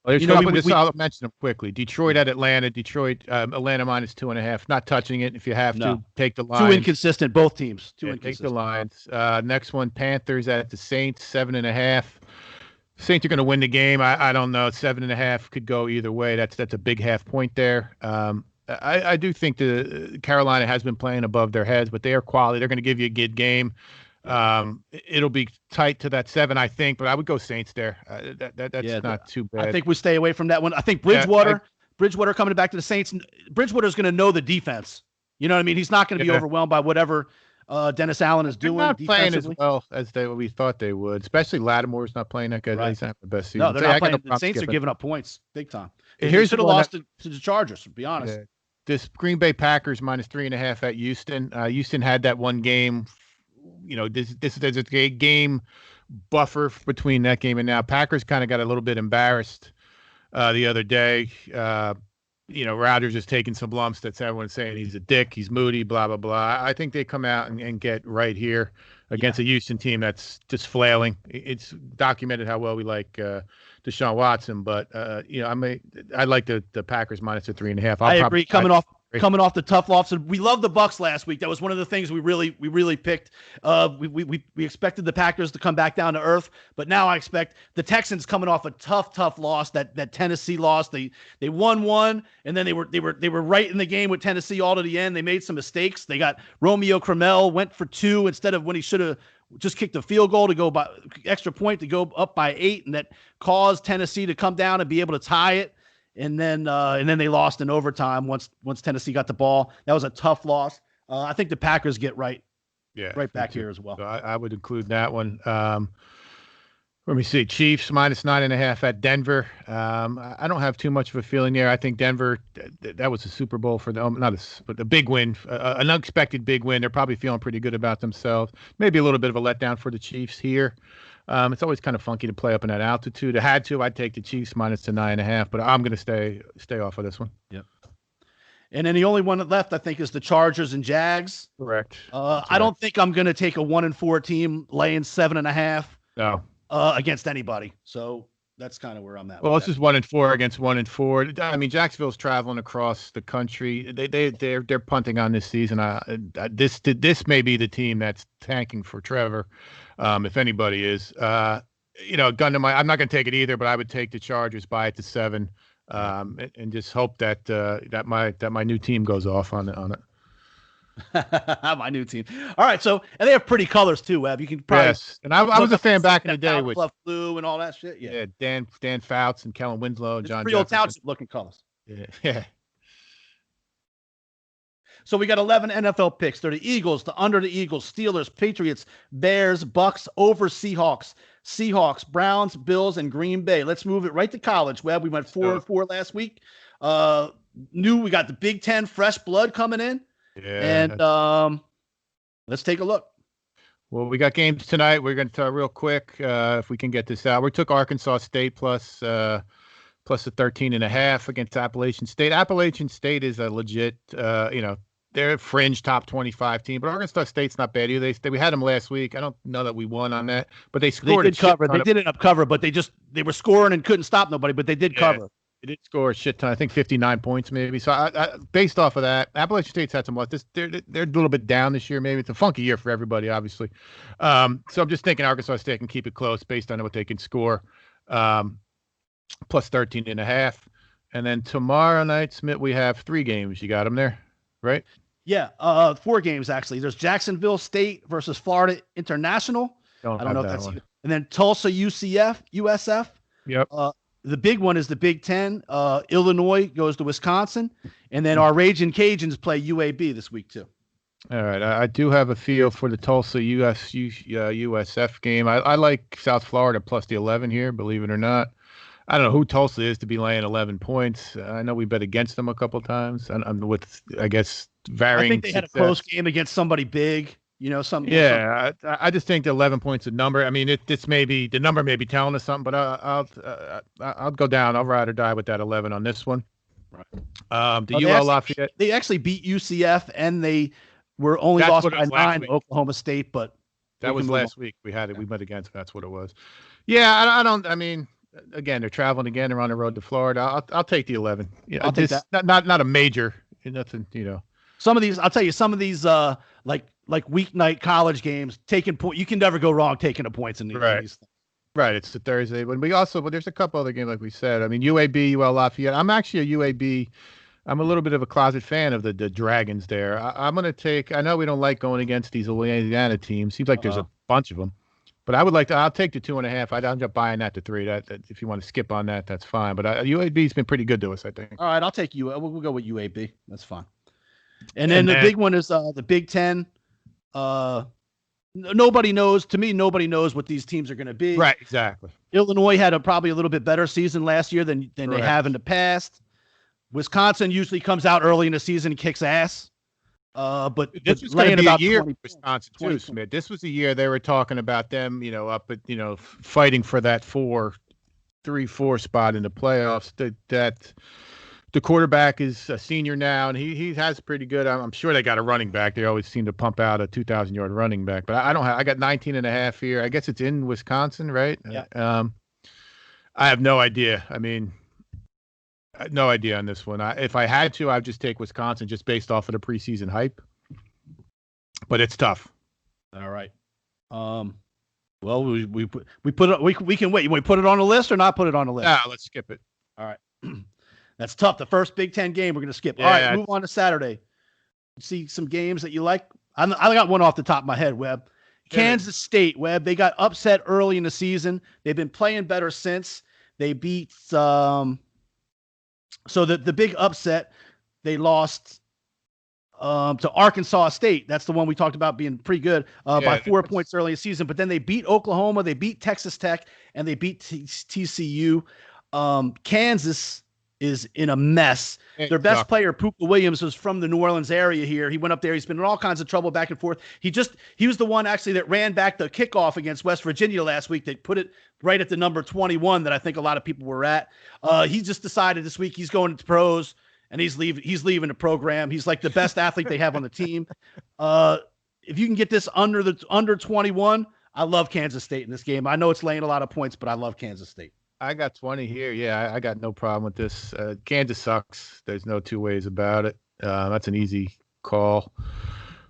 D: mention them quickly. Detroit at Atlanta. Atlanta minus 2.5. Not touching it. If you have to, take the Lions.
B: 2 inconsistent, both teams.
D: Take the Lions. Next one, Panthers at the Saints, 7.5. Saints are going to win the game. I don't know. 7.5 could go either way. That's a big half point there. I do think the Carolina has been playing above their heads, but they are quality. They're going to give you a good game. It'll be tight to that 7, I think, but I would go Saints there. That's not too bad.
B: I think we stay away from that one. I think Bridgewater coming back to the Saints. Bridgewater's going to know the defense. You know what I mean? He's not going to be overwhelmed by whatever Dennis Allen is doing.
D: They're not playing as well as we thought they would. Especially Lattimore's not playing that good.
B: Right.
D: He's not the best season.
B: No, they're not playing. The Saints are giving up points big time. He should have lost to the Chargers, to be honest.
D: Yeah. This Green Bay Packers minus 3.5 at Houston. Houston had that one game. There's a game buffer between that game and now. Packers kind of got a little bit embarrassed the other day. Rodgers is taking some lumps. That's everyone saying he's a dick, he's moody, blah, blah, blah. I think they come out and get right here against a Houston team that's just flailing. It's documented how well we like Deshaun Watson, but I like the Packers minus 3.5.
B: I agree. Coming off the tough loss, and we loved the Bucs last week. That was one of the things we really picked. We expected the Packers to come back down to earth, but now I expect the Texans coming off a tough loss. That Tennessee loss, they won one, and then they were right in the game with Tennessee all to the end. They made some mistakes. They got Romeo Crennel went for 2 instead of when he should have just kicked a field goal to go by extra point to go up by 8, and that caused Tennessee to come down and be able to tie it. And then they lost in overtime once Tennessee got the ball. That was a tough loss. I think the Packers get right back here as well.
D: So I would include that one. Let me see. Chiefs minus 9.5 at Denver. I don't have too much of a feeling there. I think Denver, that was a Super Bowl for them. But a big win, an unexpected big win. They're probably feeling pretty good about themselves. Maybe a little bit of a letdown for the Chiefs here. It's always kind of funky to play up in that altitude. I'd take the Chiefs minus the 9.5, but I'm going to stay off of this one.
B: Yep. And then the only one left, I think, is the Chargers and Jags.
D: Correct.
B: I don't think I'm going to take a 1-4 team laying 7.5.
D: No.
B: Against anybody. So that's kind of where I'm at.
D: Well, it's just 1-4 against 1-4. I mean, Jacksonville's traveling across the country. They're punting on this season. This may be the team that's tanking for Trevor, if anybody is. Gun to my. I'm not going to take it either, but I would take the Chargers, buy it to 7, and just hope that my new team goes off on it.
B: My new team. All right, and they have pretty colors too, Webb. You can probably
D: and I was a fan back in the day with
B: blue and all that shit. Yeah,
D: Dan Fouts and Kellen Winslow and John.
B: Pretty old township looking colors.
D: Yeah.
B: So we got 11 NFL picks. They're the Eagles, under the Eagles, Steelers, Patriots, Bears, Bucks, over Seahawks, Browns, Bills, and Green Bay. Let's move it right to college, Webb. We went 4-4 last week. We got the Big Ten fresh blood coming in. Yeah. And let's take a look.
D: Well, we got games tonight. We're going to talk real quick if we can get this out. We took Arkansas State plus a 13.5 against Appalachian State. Appalachian State is a legit, they're a fringe top 25 team, but Arkansas State's not bad either. We had them last week. I don't know that we won on that, but they scored.
B: They did cover. They did end up cover, but they were scoring and couldn't stop nobody. But they did cover.
D: They did score a shit ton. I think 59 points maybe. So I based off of that, Appalachian State's had some luck. They're a little bit down this year. Maybe it's a funky year for everybody, obviously. So I'm just thinking Arkansas State can keep it close based on what they can score. Plus 13.5. And then tomorrow night, Smith, we have 3 games. You got them there, right?
B: Yeah, 4 games actually. There's Jacksonville State versus Florida International. I don't know if that's one. And then Tulsa USF.
D: Yep.
B: The big one is the Big Ten. Illinois goes to Wisconsin, and then our Raging Cajuns play UAB this week too.
D: All right, I do have a feel for the Tulsa USF game. I like South Florida plus the 11 here, believe it or not. I don't know who Tulsa is to be laying 11 points. I know we bet against them a couple times. I'm with, I guess, varying.
B: I think they had a close game against somebody big. Something.
D: Yeah, I just think the 11 points a number. I mean, the number may be telling us something, but I'll go down. I'll ride or die with that 11 on this one. Right. UL Lafayette.
B: They actually beat UCF, and they were only lost by 9 to Oklahoma State, but
D: that was last week. We had it. We met against. That's what it was. Yeah, I don't. I mean, again, they're traveling again. They're on the road to Florida. I'll take the 11.
B: I'll take that.
D: Not a major. Nothing.
B: Some of these, I'll tell you, like weeknight college games, taking point. You can never go wrong taking the points in these. Things.
D: Right. It's the Thursday. But there's a couple other games, like we said. I mean, UAB, UL Lafayette. I'm actually a UAB. I'm a little bit of a closet fan of the Dragons there. I'm going to take, I know we don't like going against these Louisiana teams. Seems like there's a bunch of them. But I'll take the 2.5. I'd end up buying that to 3. That if you want to skip on that, that's fine. But UAB's been pretty good to us, I think.
B: All right, I'll take you. We'll go with UAB. That's fine. And then the big one is the Big Ten. Nobody knows. To me, nobody knows what these teams are going to be.
D: Right, exactly.
B: Illinois had probably a little bit better season last year than they have in the past. Wisconsin usually comes out early in the season and kicks ass. But
D: this was going to be a year for Wisconsin too, Smith. This was a year they were talking about them, up at, fighting for that 3-4 spot in the playoffs. That the quarterback is a senior now, and he has pretty good. I'm sure they got a running back. They always seem to pump out a 2,000-yard running back. But I got 19.5 here. I guess it's in Wisconsin, right?
B: Yeah.
D: I have no idea. I mean, no idea on this one. If I had to, I'd just take Wisconsin just based off of the preseason hype. But it's tough.
B: All right. Well, we put it. We can wait. You want to put it on the list or not put it on the list?
D: Yeah, let's skip it.
B: All right. That's tough. The first Big Ten game we're going to skip.
D: Yeah,
B: all right, move on to Saturday. See some games that you like. I got one off the top of my head, Webb. Kansas State, Webb. They got upset early in the season. They've been playing better since. They beat so the big upset, they lost to Arkansas State. That's the one we talked about being pretty good by 4 points early in the season. But then they beat Oklahoma, they beat Texas Tech, and they beat TCU. Kansas is in a mess. Their best player, Puka Williams, was from the New Orleans area here. He went up there. He's been in all kinds of trouble back and forth. He was the one actually that ran back the kickoff against West Virginia last week. They put it right at the number 21 that I think a lot of people were at. He just decided this week he's going to pros and he's leaving the program. He's like the best athlete they have on the team. If you can get this under 21, I love Kansas State in this game. I know it's laying a lot of points, but I love Kansas State.
D: I got 20 here. Yeah, I got no problem with this. Kansas sucks. There's no two ways about it. That's an easy call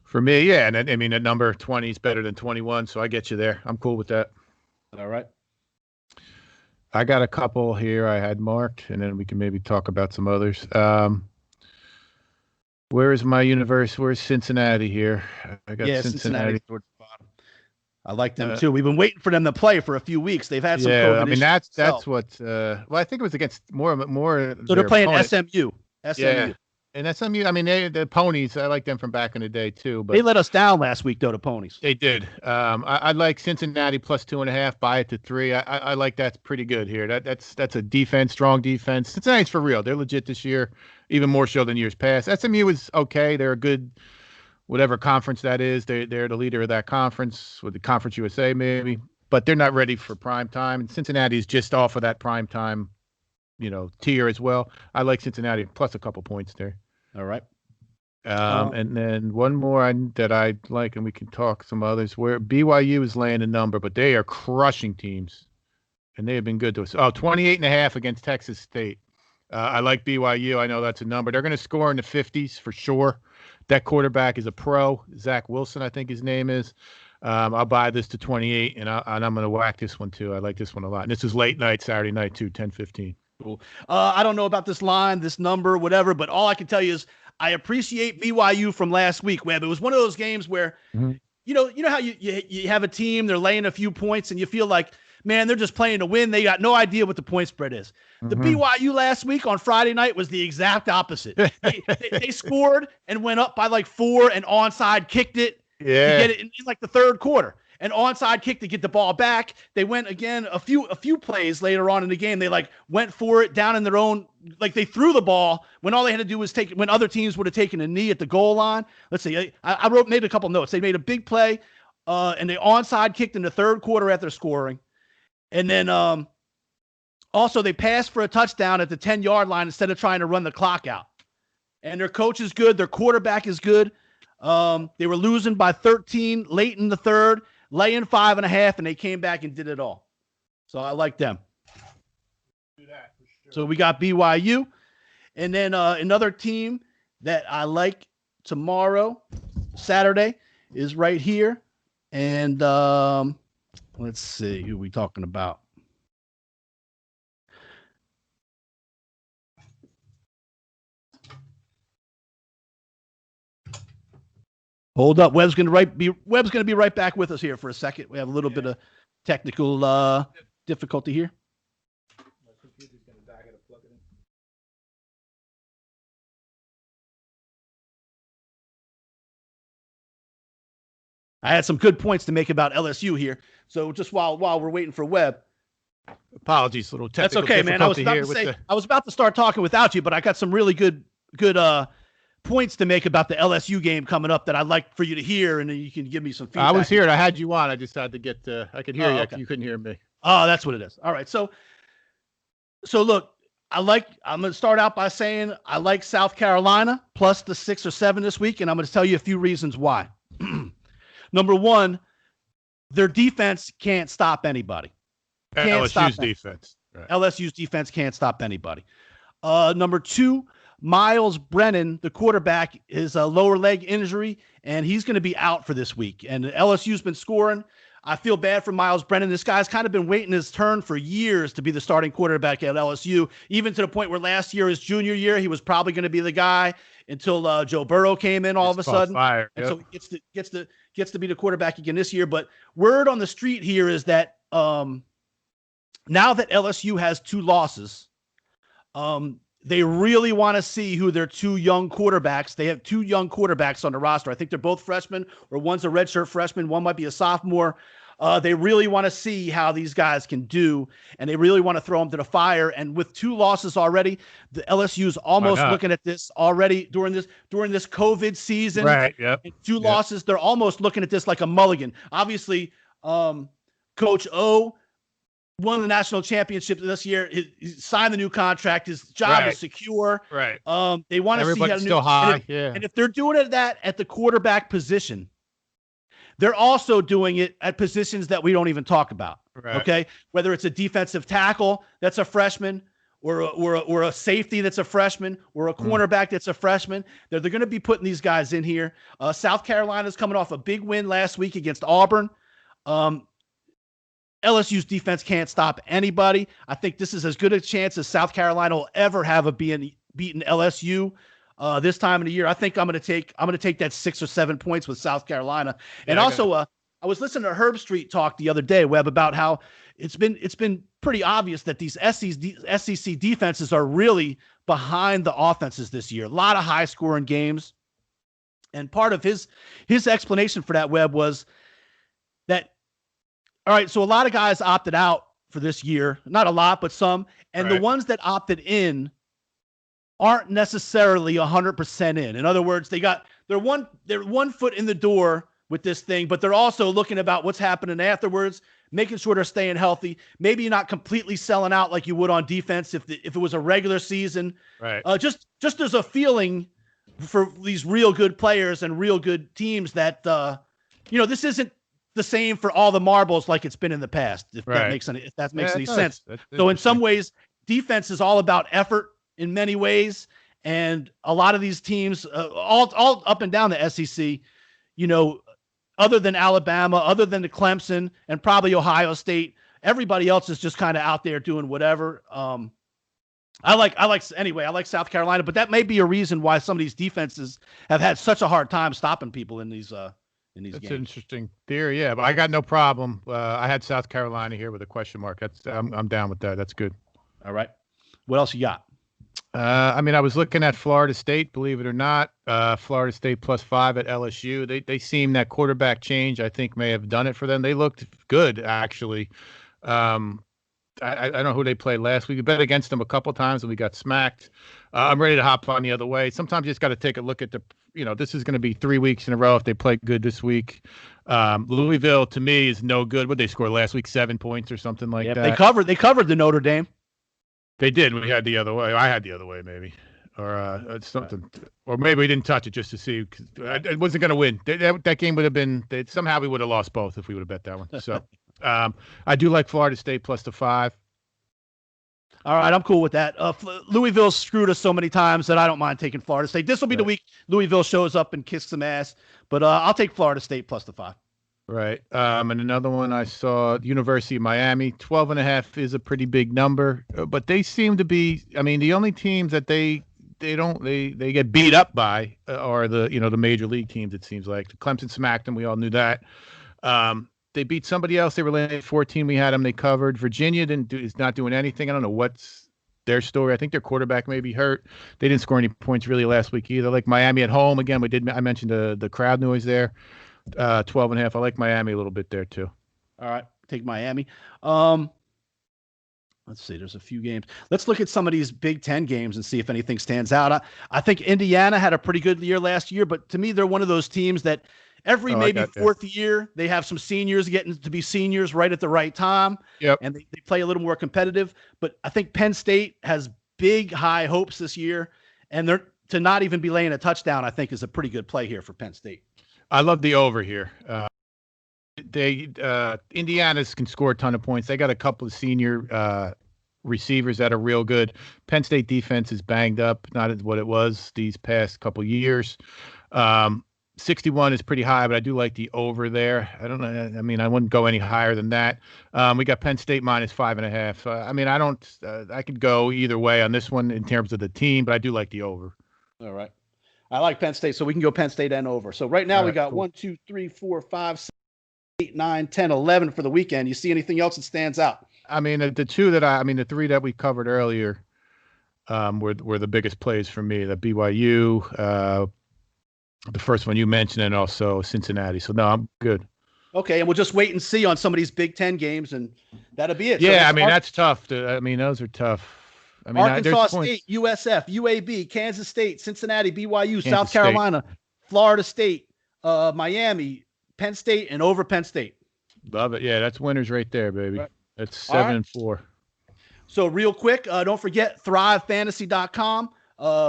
D: for me. Yeah, and I mean, at number 20 is better than 21, so I get you there. I'm cool with that.
B: All right.
D: I got a couple here I had marked, and then we can maybe talk about some others. Where is my universe? Where's Cincinnati here? I got Cincinnati
B: towards the bottom. I like them too. We've been waiting for them to play for a few weeks. They've had some COVID
D: I mean,
B: issues
D: that's what. Well, I think it was against more.
B: So they're playing SMU.
D: Yeah. And SMU, I mean, the Ponies, I like them from back in the day, too. But
B: they let us down last week, though, the Ponies.
D: They did. I like Cincinnati plus 2.5, buy it to 3. I like that's pretty good here. That's a defense, strong defense. Cincinnati's for real. They're legit this year, even more so than years past. SMU is okay. They're a good, whatever conference that is. They're the leader of that conference, with the Conference USA maybe. But they're not ready for prime time. And Cincinnati's just off of that prime time, tier as well. I like Cincinnati plus a couple points there.
B: All right.
D: And then one more that I like, and we can talk some others, where BYU is laying a number, but they are crushing teams, and they have been good to us. 28.5 against Texas State. I like BYU. I know that's a number. They're going to score in the 50s for sure. That quarterback is a pro. Zach Wilson, I think his name is. I'll buy this to 28, and I'm going to whack this one too. I like this one a lot. And this is late night, Saturday night too, 10:15.
B: Cool. I don't know about this line, this number, whatever, but all I can tell you is I appreciate BYU from last week, Webb. It was one of those games where, you know how you have a team, they're laying a few points, and you feel like, man, they're just playing to win. They got no idea what the point spread is. The BYU last week on Friday night was the exact opposite. They scored and went up by like 4 and onside kicked it.
D: Yeah.
B: To get it in like the third quarter. And onside kick to get the ball back. They went again a few plays later on in the game. They like went for it down in their own, like they threw the ball when all they had to do was take it when other teams would have taken a knee at the goal line. Let's see. I made a couple notes. They made a big play and they onside kicked in the third quarter after scoring. And then also they passed for a touchdown at the 10-yard line instead of trying to run the clock out. And their coach is good. Their quarterback is good. They were losing by 13 late in the third, laying 5.5, and they came back and did it all. So I like them.
D: Do that for sure.
B: So we got BYU. And then another team that I like tomorrow, Saturday, is right here. And let's see, who are we talking about? Hold up. Webb's going to be right back with us here for a second. We have a little bit of technical difficulty here.
D: My computer's going to die. I got to plug it in.
B: I had some good points to make about LSU here. So just while we're waiting for Webb.
D: Apologies, little technical
B: That's okay, man. I was about to start talking without you, but I got some really good points to make about the LSU game coming up that I'd like for you to hear, and then you can give me some feedback.
D: I was here. I had you on. I just had to get I could hear you.
B: Okay.
D: You couldn't hear me.
B: Oh, that's what it is. All right. So look, I'm going to start out by saying I like South Carolina plus the 6 or 7 this week, and I'm going to tell you a few reasons why. Number one, their defense can't stop anybody.
D: LSU's defense. Right.
B: LSU's defense can't stop anybody. Number two, Miles Brennan, the quarterback, is a lower leg injury, and he's going to be out for this week. And LSU's been scoring. I feel bad for Miles Brennan. This guy's kind of been waiting his turn for years to be the starting quarterback at LSU, even to the point where last year, his junior year, he was probably going to be the guy until Joe Burrow came in all of a sudden.
D: Fire.
B: And so he gets to be the quarterback again this year. But word on the street here is that now that LSU has 2 losses, they really want to see who their 2 young quarterbacks. They have 2 young quarterbacks on the roster. I think they're both freshmen, or one's a redshirt freshman. One might be a sophomore. They really want to see how these guys can do, and they really want to throw them to the fire. And with 2 losses already, the LSU's almost looking at this already during this COVID season.
D: Right. Yep.
B: And 2 losses, they're almost looking at this like a mulligan. Obviously, Coach O won the national championship this year. He signed the new contract. His job is secure.
D: Right.
B: They want to see
D: everybody's still high.
B: And if they're doing it at the quarterback position, they're also doing it at positions that we don't even talk about.
D: Right.
B: Okay. Whether it's a defensive tackle that's a freshman, or a safety that's a freshman, or a cornerback that's a freshman, they're going to be putting these guys in here. South Carolina's coming off a big win last week against Auburn. LSU's defense can't stop anybody. I think this is as good a chance as South Carolina will ever have of beating LSU this time of the year. I think I'm going to take that 6 or 7 points with South Carolina. And also, I was listening to Herb Street talk the other day, Webb, about how it's been pretty obvious that these SEC defenses are really behind the offenses this year. A lot of high scoring games. And part of his explanation for that, Webb, was that, all right, so a lot of guys opted out for this year. Not a lot, but some. And the ones that opted in aren't necessarily 100% in. In other words, they're one foot in the door with this thing, but they're also looking about what's happening afterwards, making sure they're staying healthy. Maybe you're not completely selling out like you would on defense if it was a regular season.
D: Right.
B: Just there's a feeling for these real good players and real good teams that, this isn't the same for all the marbles like it's been in the past, if that makes any sense. So in some ways, defense is all about effort in many ways. And a lot of these teams, all up and down the SEC, other than Alabama, other than the Clemson and probably Ohio State, everybody else is just kind of out there doing whatever. I like South Carolina, but that may be a reason why some of these defenses have had such a hard time stopping people in these games.
D: That's an interesting theory, yeah. But I got no problem. I had South Carolina here with a question mark. I'm down with that. That's good.
B: All right. What else you got?
D: I was looking at Florida State, believe it or not. Florida State +5 at LSU. They seem that quarterback change, I think, may have done it for them. They looked good, actually. I don't know who they played last week. We bet against them a couple times and we got smacked. I'm ready to hop on the other way. Sometimes you just got to take a look at this is going to be 3 weeks in a row if they play good this week. Louisville, to me, is no good. What they scored last week, 7 points or something like that.
B: They covered the Notre Dame.
D: They did. We had the other way. I had the other way, maybe. Or something. Or maybe we didn't touch it just to see. Cause it wasn't going to win. That game would have been – somehow we would have lost both if we would have bet that one. So – I do like Florida State +5.
B: All right, I'm cool with that. Louisville screwed us so many times that I don't mind taking Florida State. This will be the week Louisville shows up and kicks some ass, but I'll take Florida State +5.
D: Right. And another one I saw, University of Miami, 12.5 is a pretty big number, but they seem to be. The only teams that they get beat up by are the major league teams. It seems like Clemson smacked them. We all knew that. They beat somebody else. They were laying 14. We had them. They covered. Virginia is not doing anything. I don't know what's their story. I think their quarterback may be hurt. They didn't score any points really last week either. Like Miami at home again. I mentioned the crowd noise there. 12.5. I like Miami a little bit there too.
B: All right, take Miami. Let's see. There's a few games. Let's look at some of these Big Ten games and see if anything stands out. I think Indiana had a pretty good year last year, but to me, they're one of those teams that. Maybe fourth year, they have some seniors getting to be seniors right at the right time.
D: Yep.
B: And they play a little more competitive. But I think Penn State has big, high hopes this year. And they're to not even be laying a touchdown, I think, is a pretty good play here for Penn State.
D: I love the over here. Indiana's can score a ton of points. They got a couple of senior receivers that are real good. Penn State defense is banged up, not as what it was these past couple years. 61 is pretty high, but I do like the over there. I don't know. I wouldn't go any higher than that. We got Penn State -5.5. I could go either way on this one in terms of the team, but I do like the over.
B: All right. I like Penn State, so we can go Penn State and over. So right now we got 1, 2, 3, 4, 5, 6, 8, 9, 10, 11 for the weekend. You see anything else that stands out?
D: The three that we covered earlier were the biggest plays for me. The BYU, the first one you mentioned, and also Cincinnati. So, no, I'm good.
B: Okay, and we'll just wait and see on some of these Big Ten games, and that'll be it.
D: Yeah, that's tough. Those are tough.
B: Arkansas State, USF, UAB, Kansas State, Cincinnati, BYU, South Carolina, Florida State, Miami, Penn State, and over Penn State.
D: Love it. Yeah, that's winners right there, baby. Right. That's 7-4. So
B: real quick, don't forget thrivefantasy.com.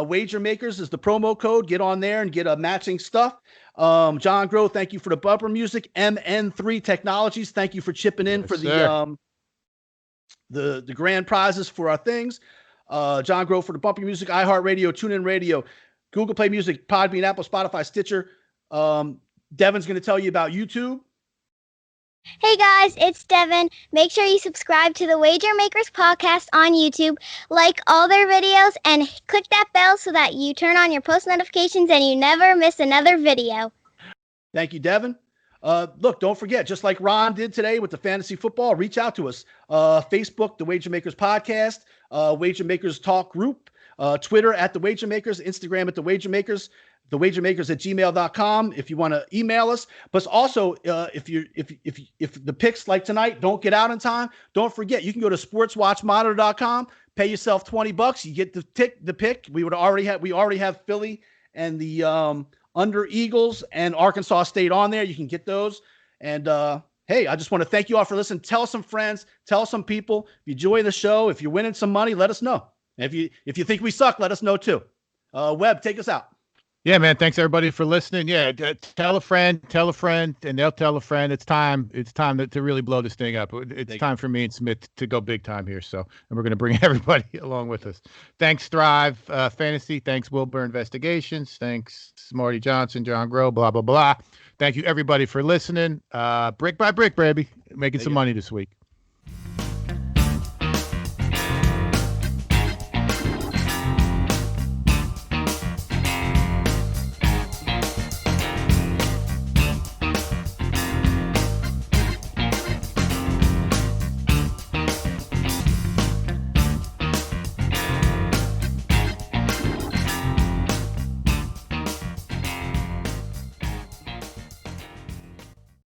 B: Wager Makers is the promo code. Get on there and get matching stuff. John Groh, thank you for the bumper music. MN3 Technologies, thank you for chipping in for the grand prizes for our things. John Groh for the bumper music. iHeartRadio, TuneIn Radio, Google Play Music, Podbean, Apple, Spotify, Stitcher. Devin's going to tell you about YouTube.
E: Hey guys, it's Devin. Make sure you subscribe to the Wager Makers podcast on YouTube, like all their videos, and click that bell so that you turn on your post notifications and you never miss another video.
B: Thank you, Devin. Look, don't forget, just like Ron did today with the fantasy football, reach out to us. Facebook, the Wager Makers podcast, Wager Makers talk group, Twitter at the Wager Makers, Instagram at the Wager Makers. thewagermakers@gmail.com if you want to email us. But also, if the picks like tonight don't get out in time, don't forget you can go to sportswatchmonitor.com, pay yourself $20, you get the pick. We already have Philly and the under Eagles and Arkansas State on there. You can get those. And hey, I just want to thank you all for listening. Tell some friends, tell some people. If you enjoy the show, if you're winning some money, let us know. And if you think we suck, let us know too. Webb, take us out.
D: Yeah, man. Thanks everybody for listening. Yeah, tell a friend, and they'll tell a friend. It's time to really blow this thing up. It's time for me and Smith to go big time here. So, and we're going to bring everybody along with us. Thanks, Thrive Fantasy. Thanks, Wilbur Investigations. Thanks, Marty Johnson, John Groh, blah, blah, blah. Thank you, everybody, for listening. Brick by brick, baby. Making some money this week.